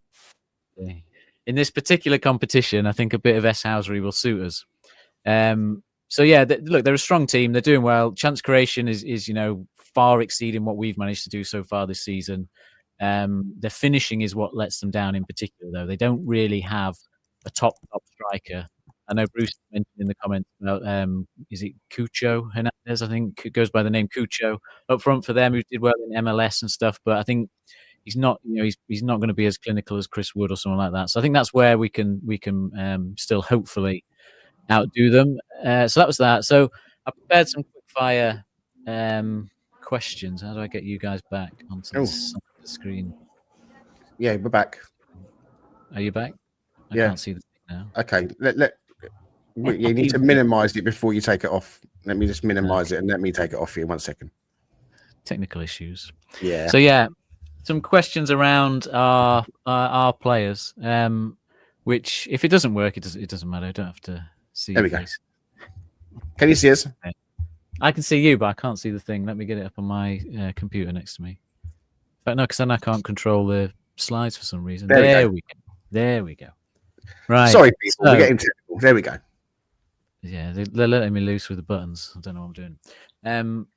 In this particular competition, I think a bit of S-Housery will suit us. So yeah, look, they're a strong team. They're doing well. Chance creation is far exceeding what we've managed to do so far this season. Their finishing is what lets them down in particular, though. They don't really have a top striker. I know Bruce mentioned in the comments about, is it Cucho Hernandez? I think it goes by the name Cucho up front for them, who did well in MLS and stuff. But I think he's not, he's not going to be as clinical as Chris Wood or someone like that. So I think that's where we can still hopefully outdo them. So that was that. So I prepared some quick fire questions. How do I get you guys back onto the screen? Yeah, we're back. Are you back? I can't see the thing now. Okay, you need to minimize it before you take it off. Let me just minimize it and let me take it off for you. 1 second. Technical issues. Yeah. So yeah, some questions around our players. Which, if it doesn't work, it doesn't matter. I don't have to see. There we go. Can you see us? I can see you, but I can't see the thing. Let me get it up on my computer next to me. But no, because then I can't control the slides for some reason. There we go. There we go. Right. Sorry, people. We're getting technical. There we go. Yeah, they're letting me loose with the buttons. I don't know what I'm doing.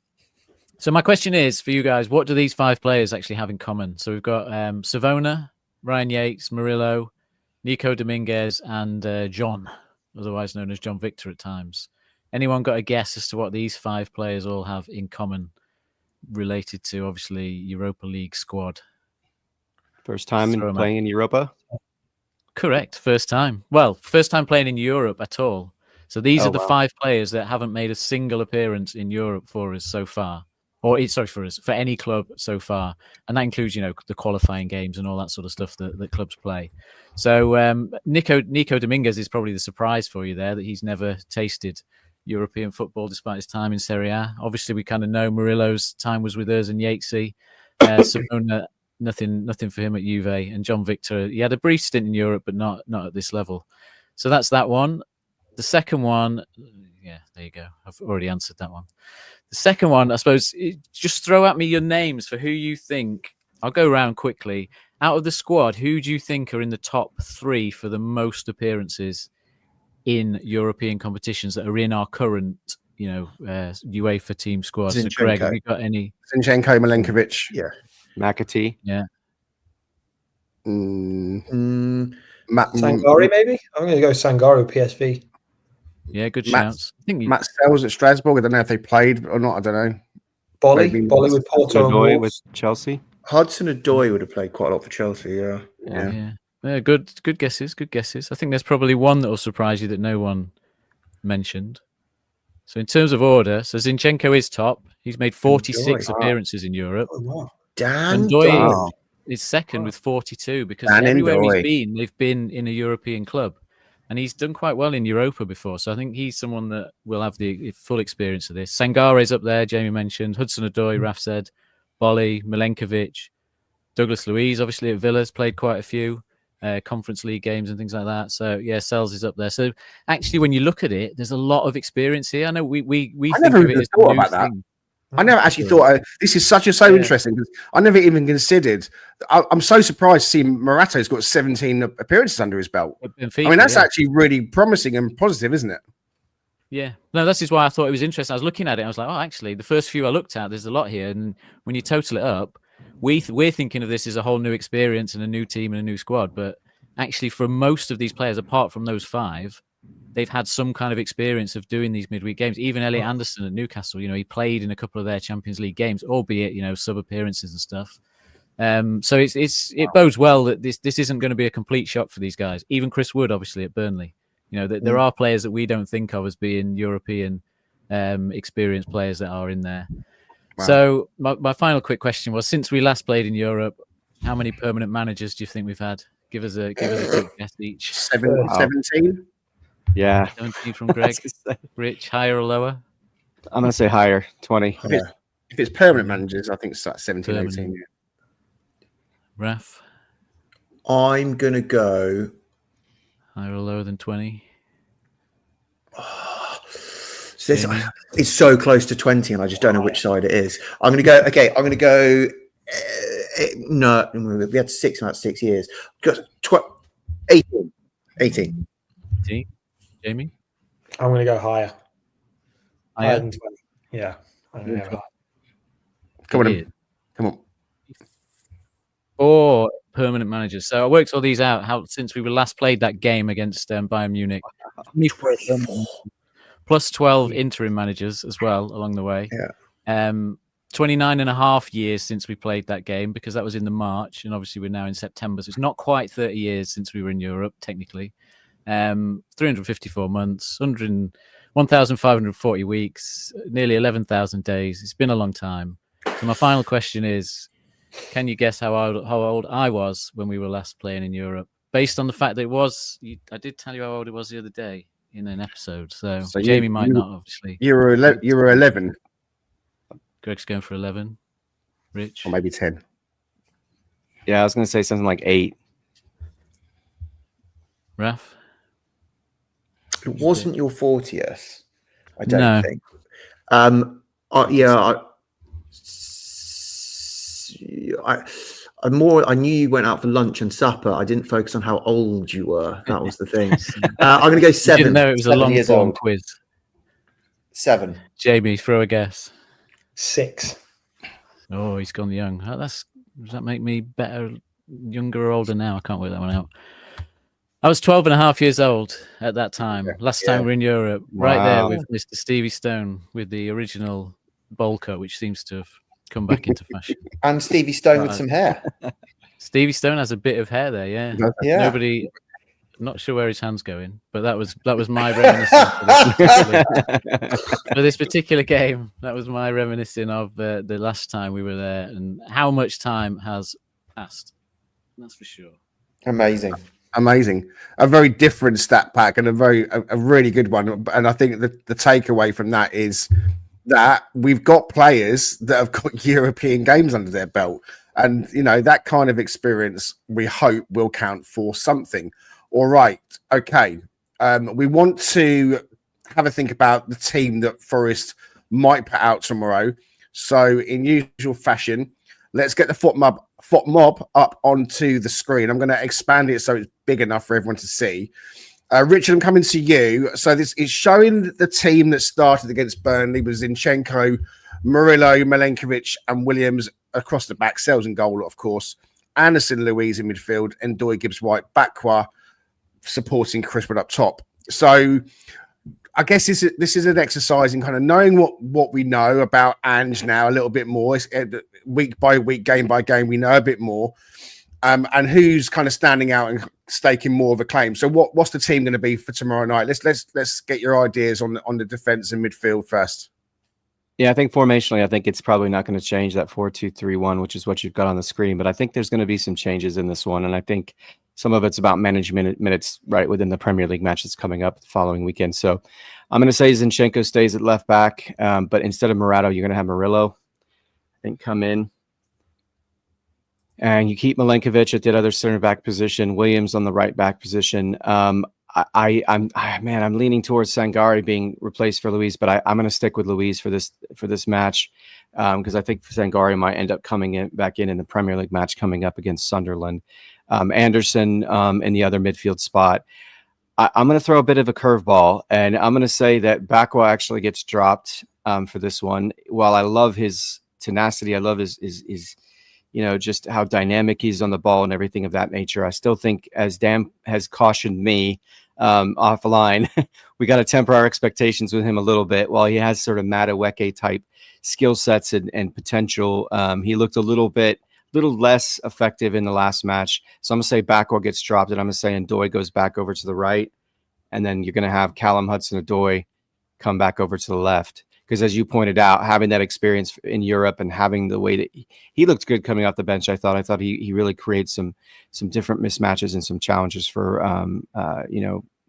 So my question is for you guys: what do these 5 players actually have in common? So we've got Savona, Ryan Yates, Murillo, Nico Dominguez, and John, otherwise known as John Victor at times. Anyone got a guess as to what these 5 players all have in common related to, obviously, Europa League squad? First time playing in Europa? Correct. First time. Well, first time playing in Europe at all. So these are the 5 players that haven't made a single appearance in Europe for us so far. For any club so far. And that includes, the qualifying games and all that sort of stuff that clubs play. So Nico Dominguez is probably the surprise for you there, that he's never tasted European football despite his time in Serie A. Obviously, we kind of know Murillo's time was with us and Yatesy. Simona, nothing for him at Juve. And John Victor, he had a brief stint in Europe, but not at this level. So that's that one. The second one, yeah, there you go. I've already answered that one. The second one, I suppose, just throw at me your names for who you think. I'll go around quickly. Out of the squad, who do you think are in the top 3 for the most appearances in European competitions that are in our current, UEFA team squad? So, Greg, have you got any? Zinchenko, Milenkovic. Yeah. McAtee. Yeah. Sangari, maybe? I'm going to go Sangaro, PSV. Yeah, good shouts. I think Matt Sells at Strasbourg. I don't know if they played or not. I don't know. Bolly with Porto and with Chelsea. Hudson-Odoi would have played quite a lot for Chelsea. Yeah. Good guesses. Good guesses. I think there's probably one that will surprise you that no one mentioned. So in terms of order, so Zinchenko is top. He's made 46 appearances in Europe. Oh, wow. Dan Doyle is second with 42 because everywhere he's been, they've been in a European club. And he's done quite well in Europa before. So I think he's someone that will have the full experience of this. Sangare's up there, Jamie mentioned. Hudson-Odoi, Raf said. Bolly, Milenkovic. Douglas Luiz, obviously at Villa's played quite a few Conference League games and things like that. So yeah, Sells is up there. So actually, when you look at it, there's a lot of experience here. I know we think of it as thought a new about that. thing. I never actually thought this is so interesting because I never even considered. I'm so surprised to see Morato's got 17 appearances under his belt. Benfica, I mean, that's actually really promising and positive, isn't it? Yeah, no, this is why I thought it was interesting. I was looking at it, I was like, oh, actually, the first few I looked at, there's a lot here, and when you total it up, we're thinking of this as a whole new experience and a new team and a new squad. But actually, for most of these players, apart from those 5, they've had some kind of experience of doing these midweek games. Even Elliot Anderson at Newcastle, he played in a couple of their Champions League games, albeit sub appearances and stuff. So it bodes well that this isn't going to be a complete shock for these guys. Even Chris Wood, obviously at Burnley, there are players that we don't think of as being European experienced players that are in there. Wow. So my final quick question was: since we last played in Europe, how many permanent managers do you think we've had? Give us a quick guess each. 17. Yeah. 17 from Greg. Rich, higher or lower? I'm going to say higher, 20. If it's permanent managers, I think it's like 17, permanent. 18. Yeah. Raf? I'm going to go... higher or lower than 20? It's so close to 20 and I just don't know which side it is. I'm going to go... Okay, I'm going to go... no, we had 6 in about 6 years. 18. 18. Jamie? I'm going to go higher. Higher than 20. Yeah. Come on. 4 permanent managers. So I worked all these out since we last played that game against Bayern Munich. Plus 12 interim managers as well along the way. Yeah. 29 and a half years since we played that game, because that was in the March, and obviously we're now in September. So it's not quite 30 years since we were in Europe, technically. 354 months, 1,540 weeks, nearly 11,000 days. It's been a long time. So my final question is, can you guess how old I was when we were last playing in Europe? Based on the fact that I did tell you how old it was the other day in an episode. So Jamie might not, obviously. You were 11. Greg's going for 11. Rich? Or maybe 10. Yeah, I was going to say something like 8. Raf? It wasn't your 40th, I don't think. I knew you went out for lunch and supper. I didn't focus on how old you were. That was the thing. I'm going to go 7. You didn't know it was a long form quiz. 7. Jamie, throw a guess. 6. Oh, he's gone young. Does that make me better, younger or older now? I can't work that one out. I was 12 and a half years old at that time. Last time we were in Europe. Wow. Right there with Mr. Stevie Stone with the original bowl cut, which seems to have come back into fashion. And Stevie Stone with some hair. Stevie Stone has a bit of hair there, yeah. Nobody, not sure where his hand's going, but that was my reminiscence for this particular game. That was my reminiscing of the last time we were there and how much time has passed. That's for sure. Amazing. A very different stat pack and a really good one. And I think the takeaway from that is that we've got players that have got European games under their belt. And, that kind of experience, we hope, will count for something. All right. Okay. We want to have a think about the team that Forest might put out tomorrow. So in usual fashion, let's get the foot mob up onto the screen. I'm going to expand it so it's big enough for everyone to see. Richard, I'm coming to you. So this is showing the team that started against Burnley was Zinchenko, Murillo, Milenkovic, and Williams across the back. Sells in goal, of course. Anderson, Louise in midfield, and Doy Gibbs-White, Bakwa supporting Chris Wood up top. So I guess this is an exercise in kind of knowing what we know about Ange now a little bit more. It's, week by week, game by game, we know a bit more. And who's kind of standing out and staking more of a claim. So what's the team going to be for tomorrow night? Let's get your ideas on the defense and midfield first. Yeah, I think formationally, I think it's probably not going to change that 4-2-3-1, which is what you've got on the screen. But I think there's going to be some changes in this one. And I think some of it's about management minutes right within the Premier League match that's coming up the following weekend. So I'm going to say Zinchenko stays at left back. But instead of Murato, you're going to have Murillo, I think, come in. and you keep Milenkovic at that other center back position, Williams on the right back position. I'm leaning towards Sangare being replaced for Luiz, but I'm going to stick with Luiz for this match because I think Sangare might end up coming back in the Premier League match coming up against Sunderland. Anderson in the other midfield spot. I'm going to throw a bit of a curveball, and I'm going to say that Bakwa actually gets dropped for this one. While I love his tenacity, I love his just how dynamic he's on the ball and everything of that nature. I still think, as Dan has cautioned me offline, we got to temper our expectations with him a little bit. While he has sort of Madueke type skill sets and potential, he looked a little less effective in the last match. So I'm going to say Bakwa gets dropped, and I'm going to say Ndoye goes back over to the right. And then you're going to have Callum Hudson-Odoi come back over to the left. Because as you pointed out, having that experience in Europe and having the way that he looked good coming off the bench, I thought he really created some different mismatches and some challenges for,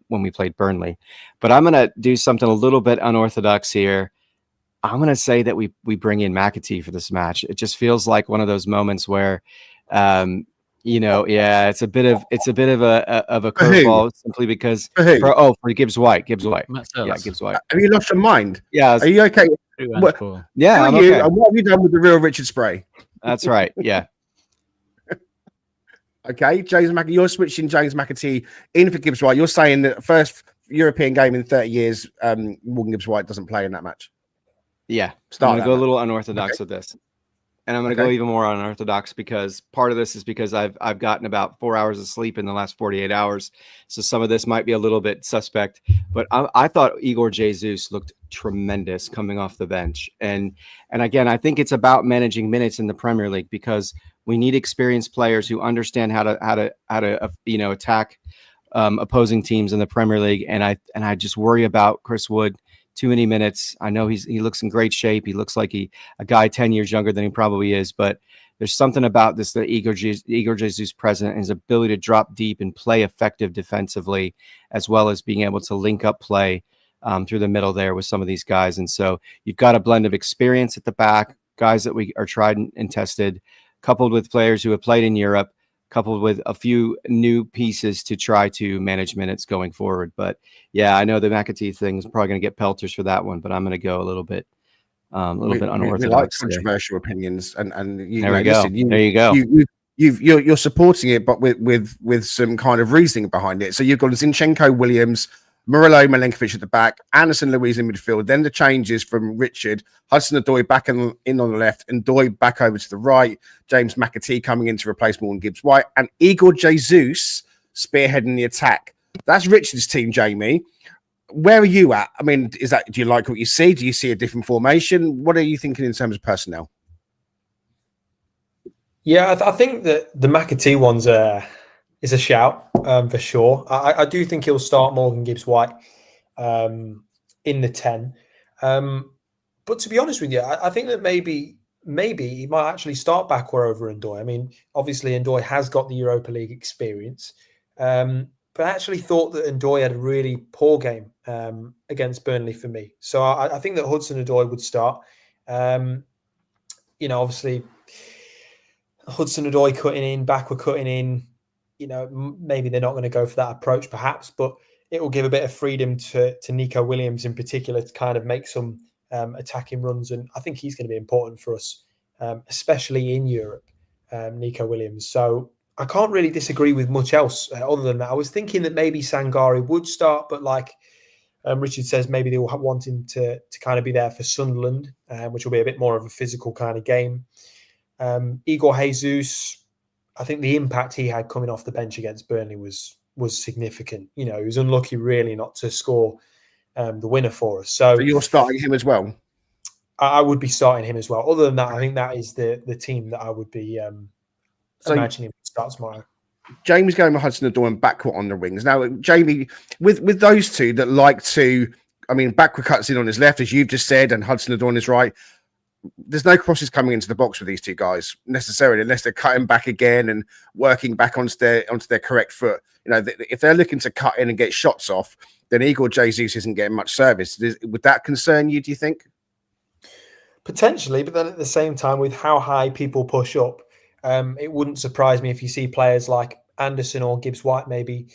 when we played Burnley. But I'm going to do something a little bit unorthodox here. I'm going to say that we bring in McAtee for this match. It just feels like one of those moments where, it's a bit of a curveball simply because for Gibbs White. Gibbs White. Have you lost your mind? Yeah. Are you okay? Yeah. I'm okay. And what have you done with the real Richard Spray? That's right. Yeah. Okay, James McAtee. You're switching James McAtee in for Gibbs White. You're saying that first European game in 30 years, Morgan Gibbs White doesn't play in that match. Yeah, I'm going to go a little unorthodox with this. And I'm going to go even more unorthodox because part of this is because I've gotten about 4 hours of sleep in the last 48 hours. So some of this might be a little bit suspect. But I thought Igor Jesus looked tremendous coming off the bench. And again, I think it's about managing minutes in the Premier League because we need experienced players who understand how to attack opposing teams in the Premier League. And I just worry about Chris Wood. Too many minutes. I know he looks in great shape. He looks like a guy 10 years younger than he probably is, but there's something about this, the Igor Jesus present and his ability to drop deep and play effective defensively, as well as being able to link up play through the middle there with some of these guys. And so you've got a blend of experience at the back, guys that we are tried and tested, coupled with players who have played in Europe, coupled with a few new pieces to try to manage minutes going forward. But yeah, I know the McAtee thing is probably going to get pelters for that one, but I'm going to go a little bit unorthodox. We like controversial opinions, and there you go. You're supporting it, but with some kind of reasoning behind it. So you've got Zinchenko, Williams, Murillo, Milenkovic at the back, Anderson, Luiz in midfield. Then the changes from Richard, Hudson-Odoi back in on the left, and Ndoye back over to the right. James McAtee coming in to replace Morgan Gibbs White, and Igor Jesus spearheading the attack. That's Richard's team, Jamie. Where are you at? I mean, do you like what you see? Do you see a different formation? What are you thinking in terms of personnel? Yeah, I think that the McAtee one's is a shout for sure. I do think he'll start Morgan Gibbs White in the 10. But to be honest with you, I think that maybe he might actually start Bakwa over Ndoye. I mean, obviously Ndoye has got the Europa League experience, but I actually thought that Ndoye had a really poor game against Burnley for me. So I think that Hudson-Odoi would start. Obviously Hudson-Odoi cutting in, Bakwa cutting in. Maybe they're not going to go for that approach, perhaps, but it will give a bit of freedom to Nico Williams in particular to kind of make some attacking runs. And I think he's going to be important for us, especially in Europe, Nico Williams. So I can't really disagree with much else other than that. I was thinking that maybe Sangare would start, but like Richard says, maybe they will want him to kind of be there for Sunderland, which will be a bit more of a physical kind of game. Igor Jesus, I think the impact he had coming off the bench against Burnley was significant. He was unlucky really not to score the winner for us. So you're starting him as well? I would be starting him as well. Other than that, I think that is the team that I would be imagining start tomorrow. Jamie's going with Hudson-Odoi and Bakwa on the wings. Now, Jamie, with those two that like to, I mean, Bakwa cuts in on his left, as you've just said, and Hudson-Odoi on his right. There's no crosses coming into the box with these two guys necessarily, unless they're cutting back again and working back onto their correct foot. If they're looking to cut in and get shots off, then Igor Jesus isn't getting much service. Would that concern you, do you think? Potentially, but then at the same time, with how high people push up, It wouldn't surprise me if you see players like Anderson or Gibbs-White maybe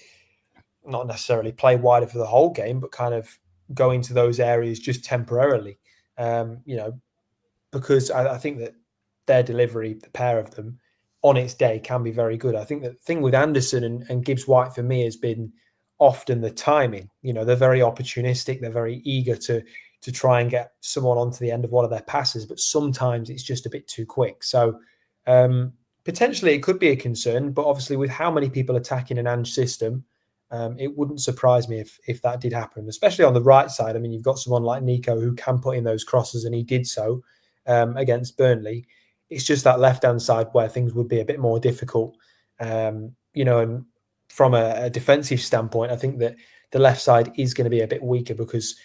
not necessarily play wider for the whole game, but kind of go into those areas just temporarily, because I think that their delivery, the pair of them, on its day can be very good. I think the thing with Anderson and Gibbs-White for me has been often the timing. They're very opportunistic. They're very eager to try and get someone onto the end of one of their passes, but sometimes it's just a bit too quick. So potentially it could be a concern, but obviously with how many people attacking an Ange system, it wouldn't surprise me if that did happen, especially on the right side. I mean, you've got someone like Nico who can put in those crosses, and he did so against Burnley. It's just that left-hand side where things would be a bit more difficult. And from a defensive standpoint, I think that the left side is going to be a bit weaker because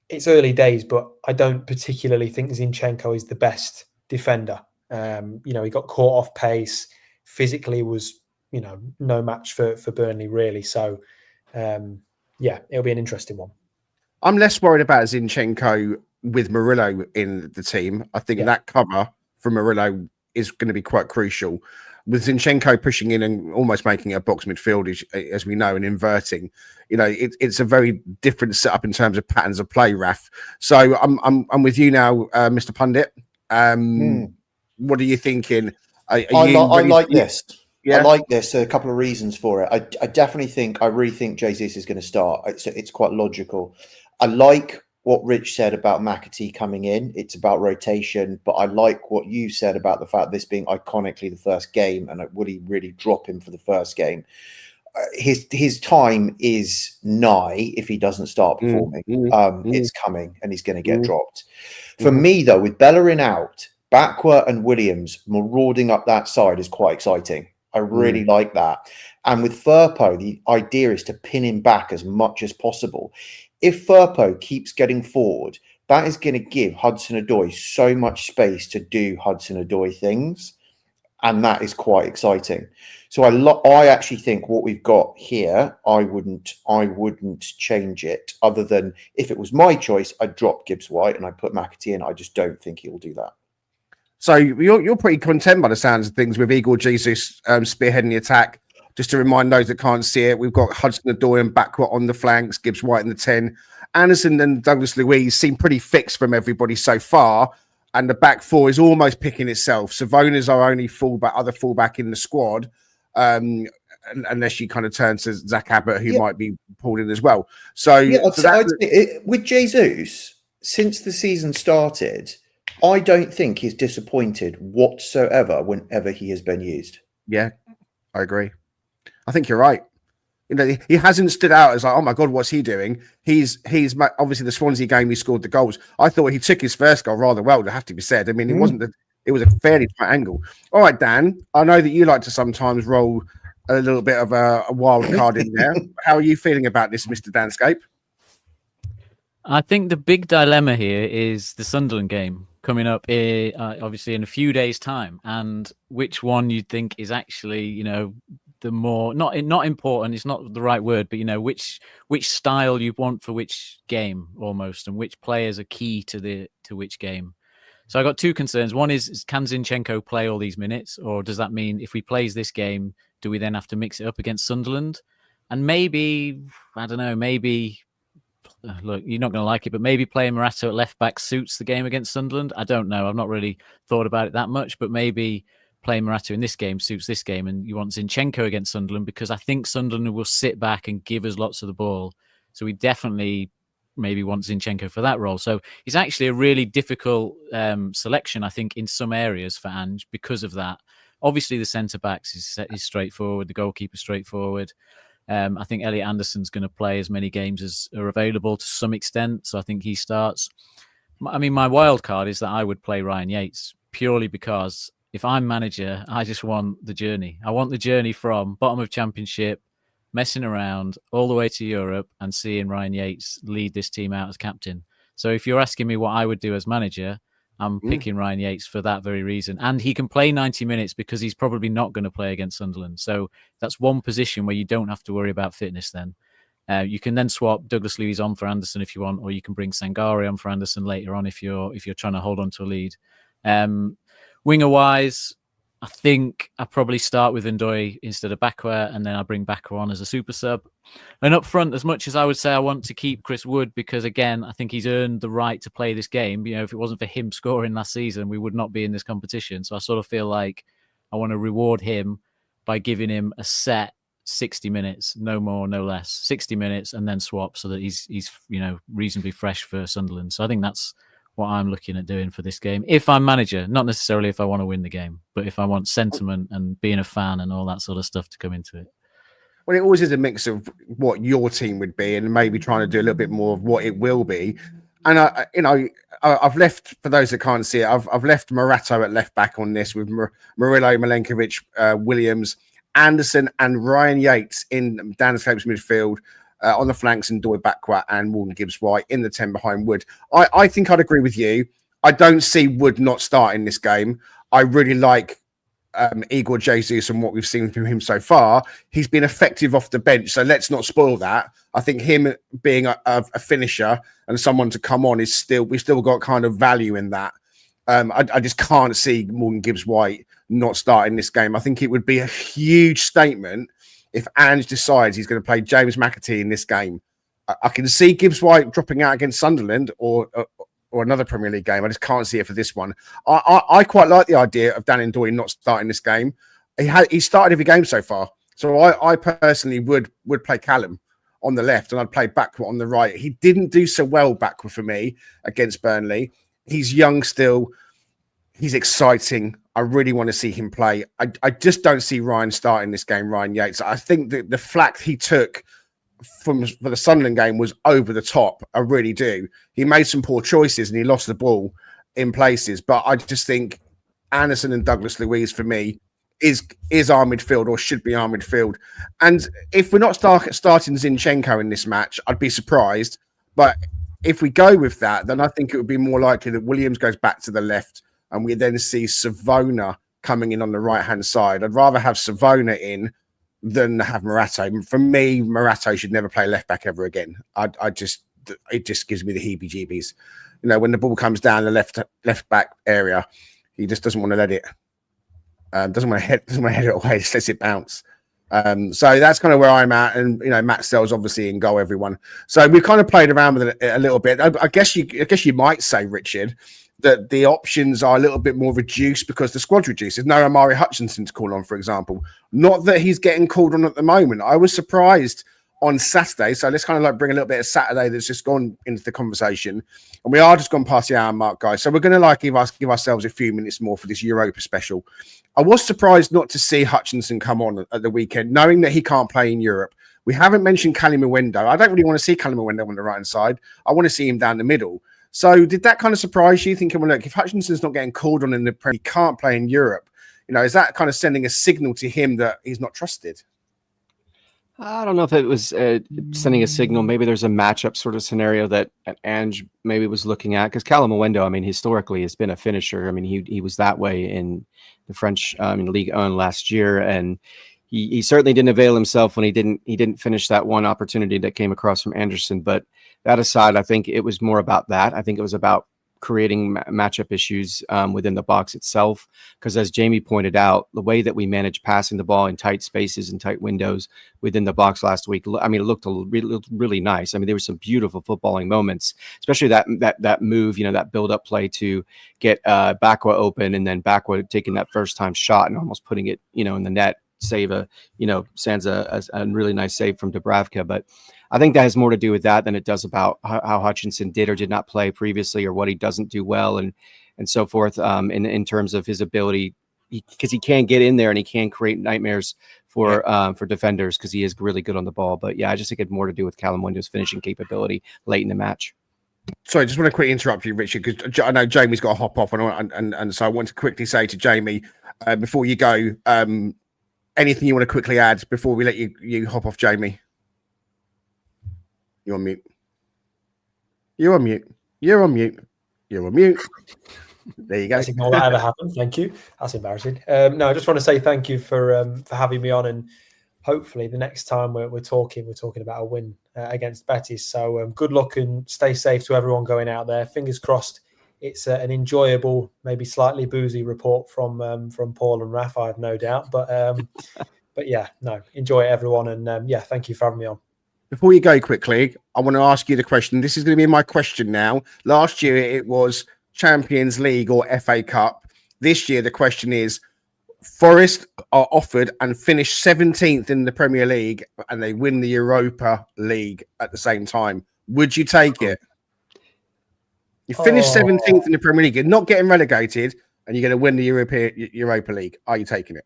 it's early days, but I don't particularly think Zinchenko is the best defender. He got caught off pace, physically was, no match for Burnley really. So, it'll be an interesting one. I'm less worried about Zinchenko with Murillo in the team. I think that cover from Murillo is going to be quite crucial. With Zinchenko pushing in and almost making a box midfield, as we know, and inverting, it's a very different setup in terms of patterns of play, Raf. So I'm with you now, Mr. Pundit. What are you thinking? I like this. Yeah? I like this. A couple of reasons for it. I really think Jesus is going to start. It's quite logical. I like what Rich said about McAtee coming in. It's about rotation, but I like what you said about the fact this being iconically the first game, and would he really drop him for the first game? His time is nigh if he doesn't start performing. It's coming, and he's going to get dropped. For me, though, with Bellerin out, Bakwa and Williams marauding up that side is quite exciting. I really like that. And with Firpo, the idea is to pin him back as much as possible. If Firpo keeps getting forward, that is going to give Hudson-Odoi so much space to do Hudson-Odoi things. And that is quite exciting. So I actually think what we've got here, I wouldn't change it, other than if it was my choice, I'd drop Gibbs-White and I'd put McAtee in. I just don't think he'll do that. So you're pretty content by the sounds of things with Igor Jesus spearheading the attack. Just to remind those that can't see it, we've got Hudson-Odoi and Bakwa on the flanks, Gibbs-White in the 10. Anderson and Douglas Luiz seem pretty fixed from everybody so far, and the back four is almost picking itself. Savona's our only other fullback in the squad, unless you kind of turn to Zach Abbott, who might be pulled in as well. So, with Jesus, since the season started, I don't think he's disappointed whatsoever whenever he has been used. Yeah, I agree. I think you're right. He hasn't stood out as like, oh my God, what's he doing? He's obviously the Swansea game, he scored the goals. I thought he took his first goal rather well, to have to be said. I mean, it was a fairly tight angle. All right, Dan, I know that you like to sometimes roll a little bit of a wild card in there. How are you feeling about this, Mr. Danscape? I think the big dilemma here is the Sunderland game coming up obviously in a few days' time, and which one you think is actually, the more not important, it's not the right word, but which style you want for which game almost, and which players are key to which game. So I got two concerns. One is can Zinchenko play all these minutes, or does that mean if he plays this game, do we then have to mix it up against Sunderland? And maybe, I don't know, look, you're not going to like it, but maybe playing Morata at left back suits the game against Sunderland. I don't know. I've not really thought about it that much, but maybe playing Morata in this game suits this game, and you want Zinchenko against Sunderland because I think Sunderland will sit back and give us lots of the ball. So we definitely maybe want Zinchenko for that role. So it's actually a really difficult selection, I think, in some areas for Ange because of that. Obviously, the centre-backs is straightforward, the goalkeeper straightforward. I think Elliot Anderson's going to play as many games as are available to some extent, so I think he starts. I mean, my wild card is that I would play Ryan Yates purely because if I'm manager, I just want the journey. I want the journey from bottom of Championship, messing around, all the way to Europe and seeing Ryan Yates lead this team out as captain. So if you're asking me what I would do as manager, I'm picking Ryan Yates for that very reason. And he can play 90 minutes because he's probably not going to play against Sunderland. So that's one position where you don't have to worry about fitness then. You can then swap Douglas Luiz on for Anderson if you want, or you can bring Sangare on for Anderson later on if you're trying to hold on to a lead. Winger-wise, I think I probably start with Ndoye instead of Bakwa, and then I bring Bakwa on as a super sub. And up front, as much as I would say I want to keep Chris Wood, because again, I think he's earned the right to play this game. You know, if it wasn't for him scoring last season, we would not be in this competition. So I sort of feel like I want to reward him by giving him a set 60 minutes, no more, no less, 60 minutes, and then swap so that he's reasonably fresh for Sunderland. So I think that's what I'm looking at doing for this game. If I'm manager, not necessarily if I want to win the game, but if I want sentiment and being a fan and all that sort of stuff to come into it. Well, it always is a mix of what your team would be and maybe trying to do a little bit more of what it will be. And I've left, for those that can't see it, I've left Morato at left back on this with Murillo, Milenkovic, Williams, Anderson, and Ryan Yates in Danscape's midfield. On the flanks, and Ndoye, Bakwa and Morgan Gibbs-White in the 10 behind Wood. I think I'd agree with you. I don't see Wood not starting this game. I really like Igor Jesus and what we've seen from him so far. He's been effective off the bench, so let's not spoil that. I think him being a finisher and someone to come on is we've still got kind of value in that. I just can't see Morgan Gibbs-White not starting this game. I think it would be a huge statement if Ange decides he's going to play James McAtee in this game. I can see Gibbs-White dropping out against Sunderland or another Premier League game. I just can't see it for this one. I quite like the idea of Dan Ndoye not starting this game. He started every game so far. So I personally would play Callum on the left and I'd play Bakwa on the right. He didn't do so well, Bakwa, for me against Burnley. He's young still. He's exciting. I really want to see him play. I just don't see Ryan starting this game, Ryan Yates. I think that the flack he took for the Sunderland game was over the top. I really do. He made some poor choices and he lost the ball in places. But I just think Anderson and Douglas Luiz, for me, is our midfield or should be our midfield. And if we're not starting Zinchenko in this match, I'd be surprised. But if we go with that, then I think it would be more likely that Williams goes back to the left and we then see Savona coming in on the right-hand side. I'd rather have Savona in than have Morato. For me, Morato should never play left-back ever again. It just gives me the heebie-jeebies. You know, when the ball comes down the left-back area, he just doesn't want to let it. Doesn't want to head it away. Just lets it bounce. So that's kind of where I'm at. And, you know, Matt Sell's obviously in goal, everyone. So we've kind of played around with it a little bit. I guess you might say, Richard, that the options are a little bit more reduced because the squad's reduced. There's no Amari Hutchinson to call on, for example. Not that he's getting called on at the moment. I was surprised on Saturday. So let's kind of like bring a little bit of Saturday that's just gone into the conversation. And we are just gone past the hour mark, guys. So we're going to like give ourselves a few minutes more for this Europa special. I was surprised not to see Hutchinson come on at the weekend, knowing that he can't play in Europe. We haven't mentioned Callum Mwendo. I don't really want to see Callum Mwendo on the right-hand side. I want to see him down the middle. So did that kind of surprise you, thinking, well, look, if Hutchinson's not getting called on in the Premier, he can't play in Europe, you know, is that kind of sending a signal to him that he's not trusted? I don't know if it was sending a signal. Maybe there's a matchup sort of scenario that Ange maybe was looking at, because Callum Mwendo, I mean, historically has been a finisher. I mean, he was that way in the French in Ligue 1 last year, and he certainly didn't avail himself when he didn't finish that one opportunity that came across from Anderson. But that aside, I think it was more about that. I think it was about creating matchup issues within the box itself. Because as Jamie pointed out, the way that we managed passing the ball in tight spaces and tight windows within the box last week, I mean, it looked really nice. I mean, there were some beautiful footballing moments, especially that move, you know, that build-up play to get Bakwa open, and then Bakwa taking that first-time shot and almost putting it, you know, in the net. Save a really nice save from Dubravka. But I think that has more to do with that than it does about how Hutchinson did or did not play previously, or what he doesn't do well, and so forth. In terms of his ability, because he can get in there and he can create nightmares for defenders, because he is really good on the ball. But yeah, I just think it had more to do with Callum Mwendo's finishing capability late in the match. Sorry, I just want to quickly interrupt you, Richard, because I know Jamie's got to hop off, and so I want to quickly say to Jamie before you go. Anything you want to quickly add before we let you hop off, Jamie? You're on mute. You're on mute. You're on mute. You're on mute. There you go. Let's ignore that ever happened. Thank you. That's embarrassing. No, I just want to say thank you for having me on, and hopefully the next time we're talking about a win against Betis. So good luck and stay safe to everyone going out there. Fingers crossed it's an enjoyable, maybe slightly boozy report from Paul and Raf, I have no doubt. But yeah, no, enjoy it, everyone. And yeah, thank you for having me on. Before you go quickly, I want to ask you the question. This is going to be my question now. Last year, it was Champions League or FA Cup. This year, the question is, Forest are offered and finish 17th in the Premier League, and they win the Europa League at the same time. Would you take it? You finish 17th in the Premier League, you're not getting relegated, and you're going to win the Europa League. Are you taking it?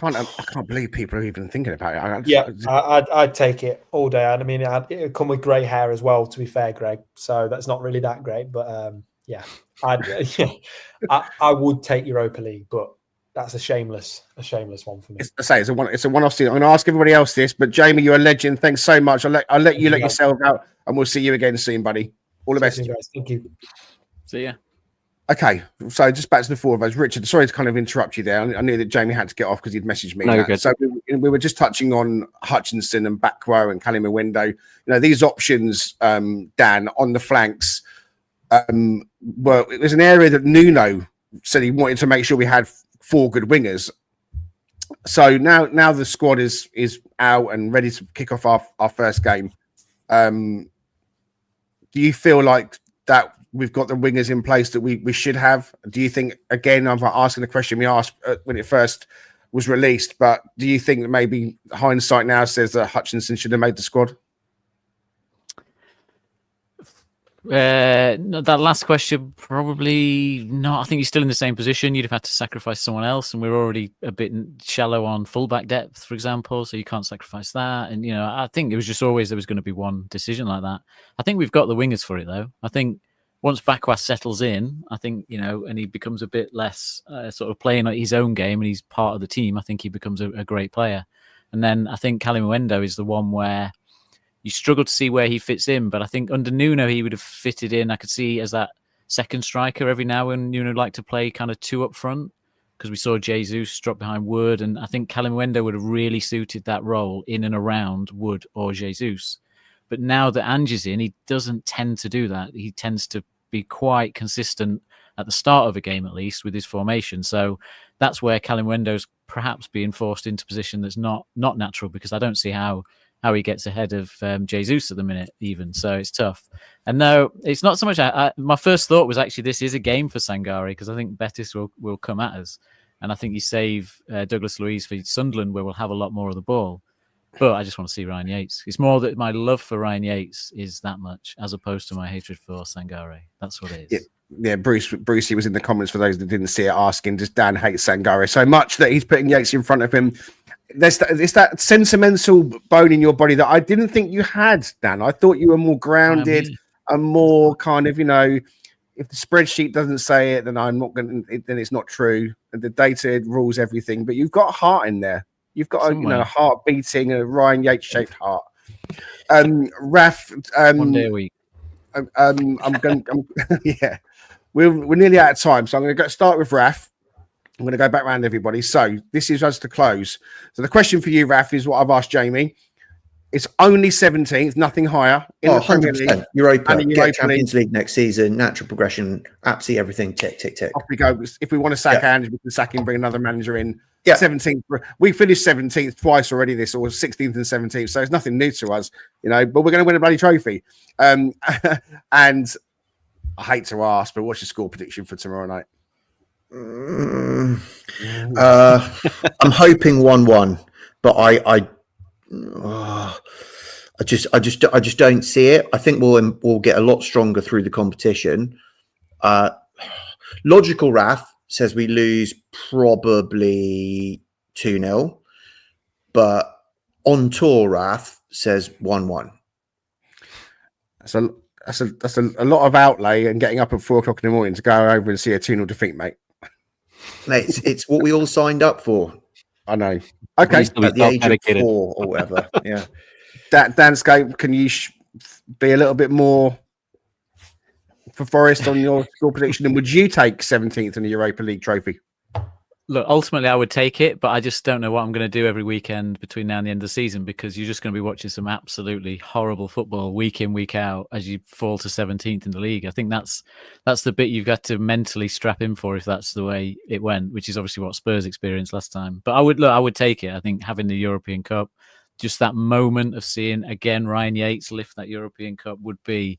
I can't believe people are even thinking about it. I'd take it all day. I mean, it'd come with grey hair as well, to be fair, Greg. So that's not really that great, but yeah, I would take Europa League, but that's a shameless one for me. It's a one-off season. I'm going to ask everybody else this, but Jamie, you're a legend. Thanks so much. I'll let you let yourself out, and we'll see you again soon, buddy. All the best. Thank you. See ya. Okay, so just back to the four of us. Richard, sorry to kind of interrupt you there. I knew that Jamie had to get off because he'd messaged me. No, good. So we were just touching on Hutchinson and Backwell and Klinnsman. You know, these options, Dan, on the flanks, well, it was an area that Nuno said he wanted to make sure we had 4 good wingers. So now the squad is out and ready to kick off our first game. Do you feel like that we've got the wingers in place that we should have? Do you think, again, I'm asking the question we asked when it first was released, but do you think that maybe hindsight now says that Hutchinson should have made the squad? That last question, probably not. I think he's still in the same position. You'd have had to sacrifice someone else, and we're already a bit shallow on fullback depth, for example, so you can't sacrifice that. And, you know, I think it was just always there was going to be one decision like that. I think we've got the wingers for it, though. I think once Bakwas settles in, I think, you know, and he becomes a bit less sort of playing his own game and he's part of the team, I think he becomes a great player. And then I think Kalimuendo is the one where you struggle to see where he fits in, but I think under Nuno he would have fitted in. I could see as that second striker every now and Nuno liked to play kind of 2 up front because we saw Jesus drop behind Wood, and I think Kalimuendo would have really suited that role in and around Wood or Jesus. But now that Ange's in, he doesn't tend to do that. He tends to be quite consistent at the start of a game, at least, with his formation. So that's where Kalimuendo's perhaps being forced into position that's not natural, because I don't see how he gets ahead of Jesus at the minute, even. So it's tough. And no, it's not so much. My first thought was actually this is a game for Sangare, because I think Betis will come at us. And I think you save Douglas Luiz for Sunderland, where we'll have a lot more of the ball. But I just want to see Ryan Yates. It's more that my love for Ryan Yates is that much, as opposed to my hatred for Sangare. That's what it is. Yeah, Brucey was in the comments, for those that didn't see it, asking, does Dan hate Sangare so much that he's putting Yates in front of him? It's that sentimental bone in your body that I didn't think you had, Dan. I thought you were more grounded and more kind of, you know, if the spreadsheet doesn't say it, then then it's not true. And the data rules everything. But you've got a heart in there. You've got a heart beating, a Ryan Yates shaped heart. Raf, 1 day a week. Yeah, we're nearly out of time, so I'm going to start with Raf. I'm going to go back around everybody. So this is us to close. So the question for you, Raf, is what I've asked Jamie. It's only 17th, nothing higher. In the Premier League, Europa, get Champions League next season, natural progression, absolutely everything. Tick, tick, tick. Off we go. If we want to sack Ange, we can sack him, bring another manager in. Yeah. 17th. We finished 17th twice already this, or 16th and 17th. So it's nothing new to us, you know, but we're going to win a bloody trophy. And I hate to ask, but what's your score prediction for tomorrow night? I'm hoping 1-1, but I just don't see it. I think we'll get a lot stronger through the competition. Logical Raf says we lose probably 2-0, but on tour Raf says 1-1. That's a lot of outlay and getting up at 4 o'clock in the morning to go over and see a 2-0 defeat, mate. Mate, it's what we all signed up for. I know. Okay, at the age of 4 or whatever. Yeah. Danscape, can you be a little bit more for Forest on your score prediction? And would you take 17th in the Europa League trophy? Look, ultimately, I would take it, but I just don't know what I'm going to do every weekend between now and the end of the season, because you're just going to be watching some absolutely horrible football week in, week out as you fall to 17th in the league. I think that's the bit you've got to mentally strap in for if that's the way it went, which is obviously what Spurs experienced last time. But I would take it. I think having the European Cup, just that moment of seeing again Ryan Yates lift that European Cup would be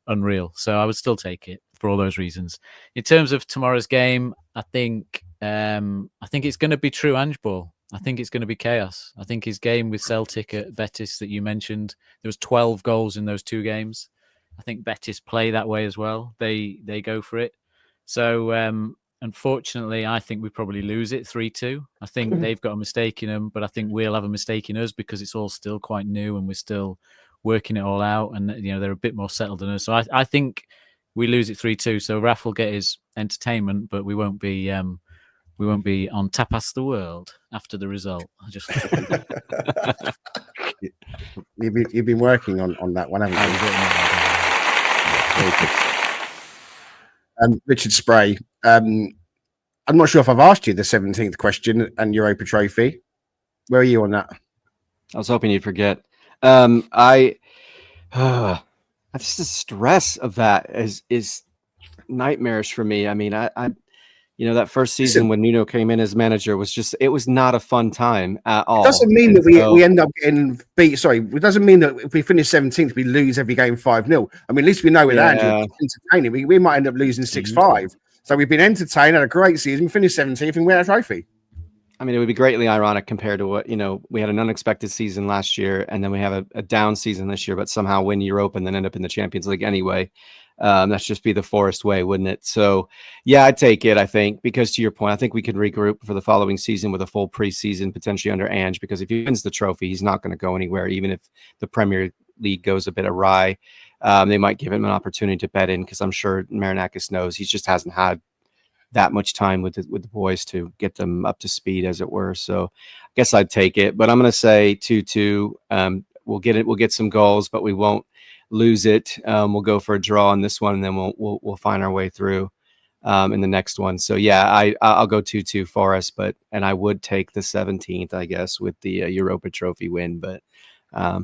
unreal. So I would still take it for all those reasons. In terms of tomorrow's game, I think it's going to be true Ange ball. I think it's going to be chaos. I think his game with Celtic at Betis that you mentioned, there was 12 goals in those two games. I think Betis play that way as well. They go for it. So unfortunately, I think we probably lose it 3-2. I think they've got a mistake in them, but I think we'll have a mistake in us because it's all still quite new and we're still working it all out. And they're a bit more settled than us. So I think we lose it 3-2. So Raf will get his entertainment, but we won't be on Tapas the World after the result. You've been working on that one, haven't you? Richard Spray. I'm not sure if I've asked you the 17th question and Europa Trophy. Where are you on that? I was hoping you'd forget. Just the stress of that is nightmarish for me. I mean, I that first season when Nuno came in as manager it was not a fun time at all. It doesn't mean that we end up getting beat. Sorry, it doesn't mean that if we finish 17th, we lose every game 5-0. I mean, at least we know with Andrew, it's entertaining. We might end up losing 6-5. So we've been entertained, had a great season, we finished 17th and win a trophy. I mean, it would be greatly ironic compared to what, we had an unexpected season last year and then we have a down season this year, but somehow win Europa and then end up in the Champions League anyway. That's just be the Forest way, wouldn't it? So, yeah, I'd take it, I think, because to your point, I think we can regroup for the following season with a full preseason, potentially under Ange, because if he wins the trophy, he's not going to go anywhere, even if the Premier League goes a bit awry. They might give him an opportunity to bet in, because I'm sure Marinakis knows he just hasn't had that much time with the boys to get them up to speed, as it were. So I guess I'd take it, but I'm going to say 2-2. We'll get some goals, but we won't lose it. We'll go for a draw on this one, and then we'll find our way through in the next one. So yeah, I'll go 2-2 Forest, and I would take the 17th, I guess, with the Europa Trophy win. But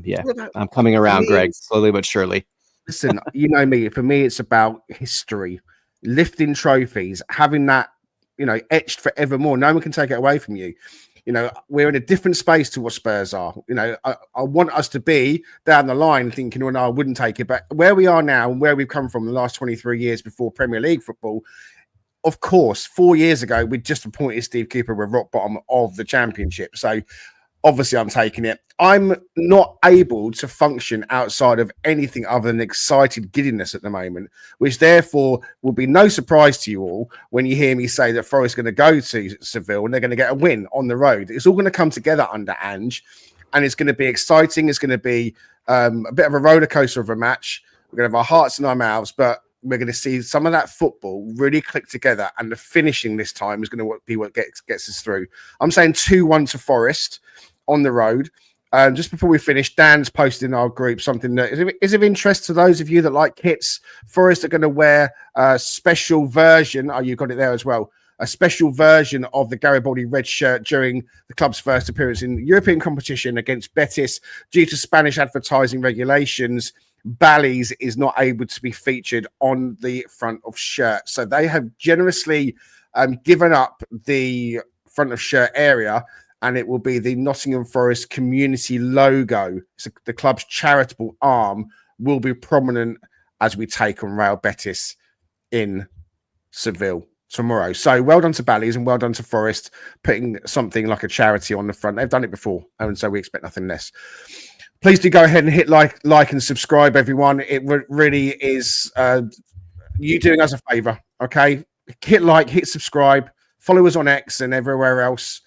yeah, I'm coming around, Greg, slowly but surely. Listen, you know me. For me, it's about history, lifting trophies, having that etched forevermore. No one can take it away from you. We're in a different space to what Spurs are. I want us to be down the line thinking, well, no, I wouldn't take it. But where we are now and where we've come from the last 23 years before Premier League football, of course, 4 years ago, we'd just appointed Steve Cooper with rock bottom of the Championship. So obviously I'm taking it. I'm not able to function outside of anything other than excited giddiness at the moment, which therefore will be no surprise to you all when you hear me say that Forest are going to go to Seville and they're going to get a win on the road. It's all going to come together under Ange, and it's going to be exciting. It's going to be a bit of a roller coaster of a match. We're going to have our hearts in our mouths, but we're going to see some of that football really click together, and the finishing this time is going to be what gets us through. I'm saying 2-1 to Forest on the road. Just before we finish, Dan's posted in our group something that is of interest to those of you that like kits. Forest are going to wear a special version. Oh, you got it there as well. A special version of the Garibaldi red shirt during the club's first appearance in European competition against Betis. Due to Spanish advertising regulations, Bally's is not able to be featured on the front of shirt. So they have generously given up the front of shirt area, and it will be the Nottingham Forest community logo. So the club's charitable arm will be prominent as we take on Real Betis in Seville tomorrow. So well done to Bally's and well done to Forest putting something like a charity on the front. They've done it before, and so we expect nothing less. Please do go ahead and hit like and subscribe, everyone. It really is you doing us a favour, okay? Hit like, hit subscribe, follow us on X and everywhere else.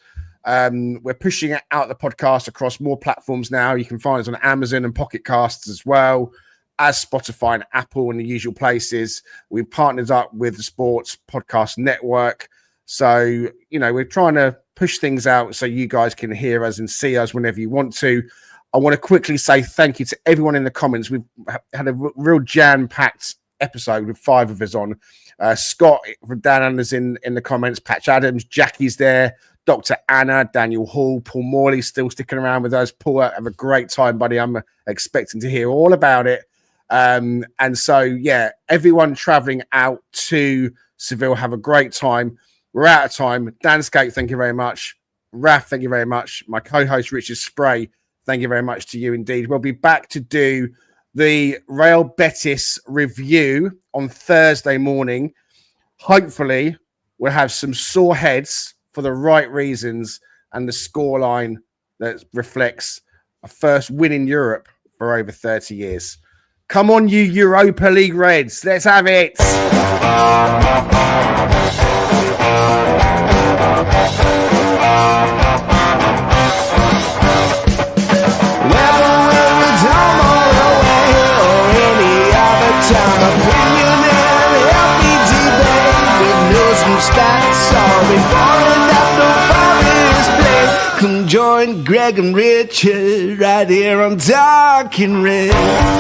We're pushing out the podcast across more platforms now. You can find us on Amazon and Pocket Casts as well as Spotify and Apple and the usual places. We've partnered up with the Sports Podcast Network. So, we're trying to push things out so you guys can hear us and see us whenever you want to. I want to quickly say thank you to everyone in the comments. We've had a real jam-packed episode with 5 of us on. Scott from Dan Anders in the comments, Patch Adams, Jackie's there, Dr. Anna, Daniel Hall, Paul Morley still sticking around with us. Paul, have a great time, buddy. I'm expecting to hear all about it. And so, yeah, everyone traveling out to Seville, have a great time. We're out of time. Danscape, thank you very much. Raf, thank you very much. My co-host, Richard Spray, thank you very much to you indeed. We'll be back to do the Real Betis review on Thursday morning. Hopefully, we'll have some sore heads for the right reasons and the scoreline that reflects a first win in Europe for over 30 years. Come on, you Europa League Reds. Let's have it. Come join Greg and Richard right here on Talking Red.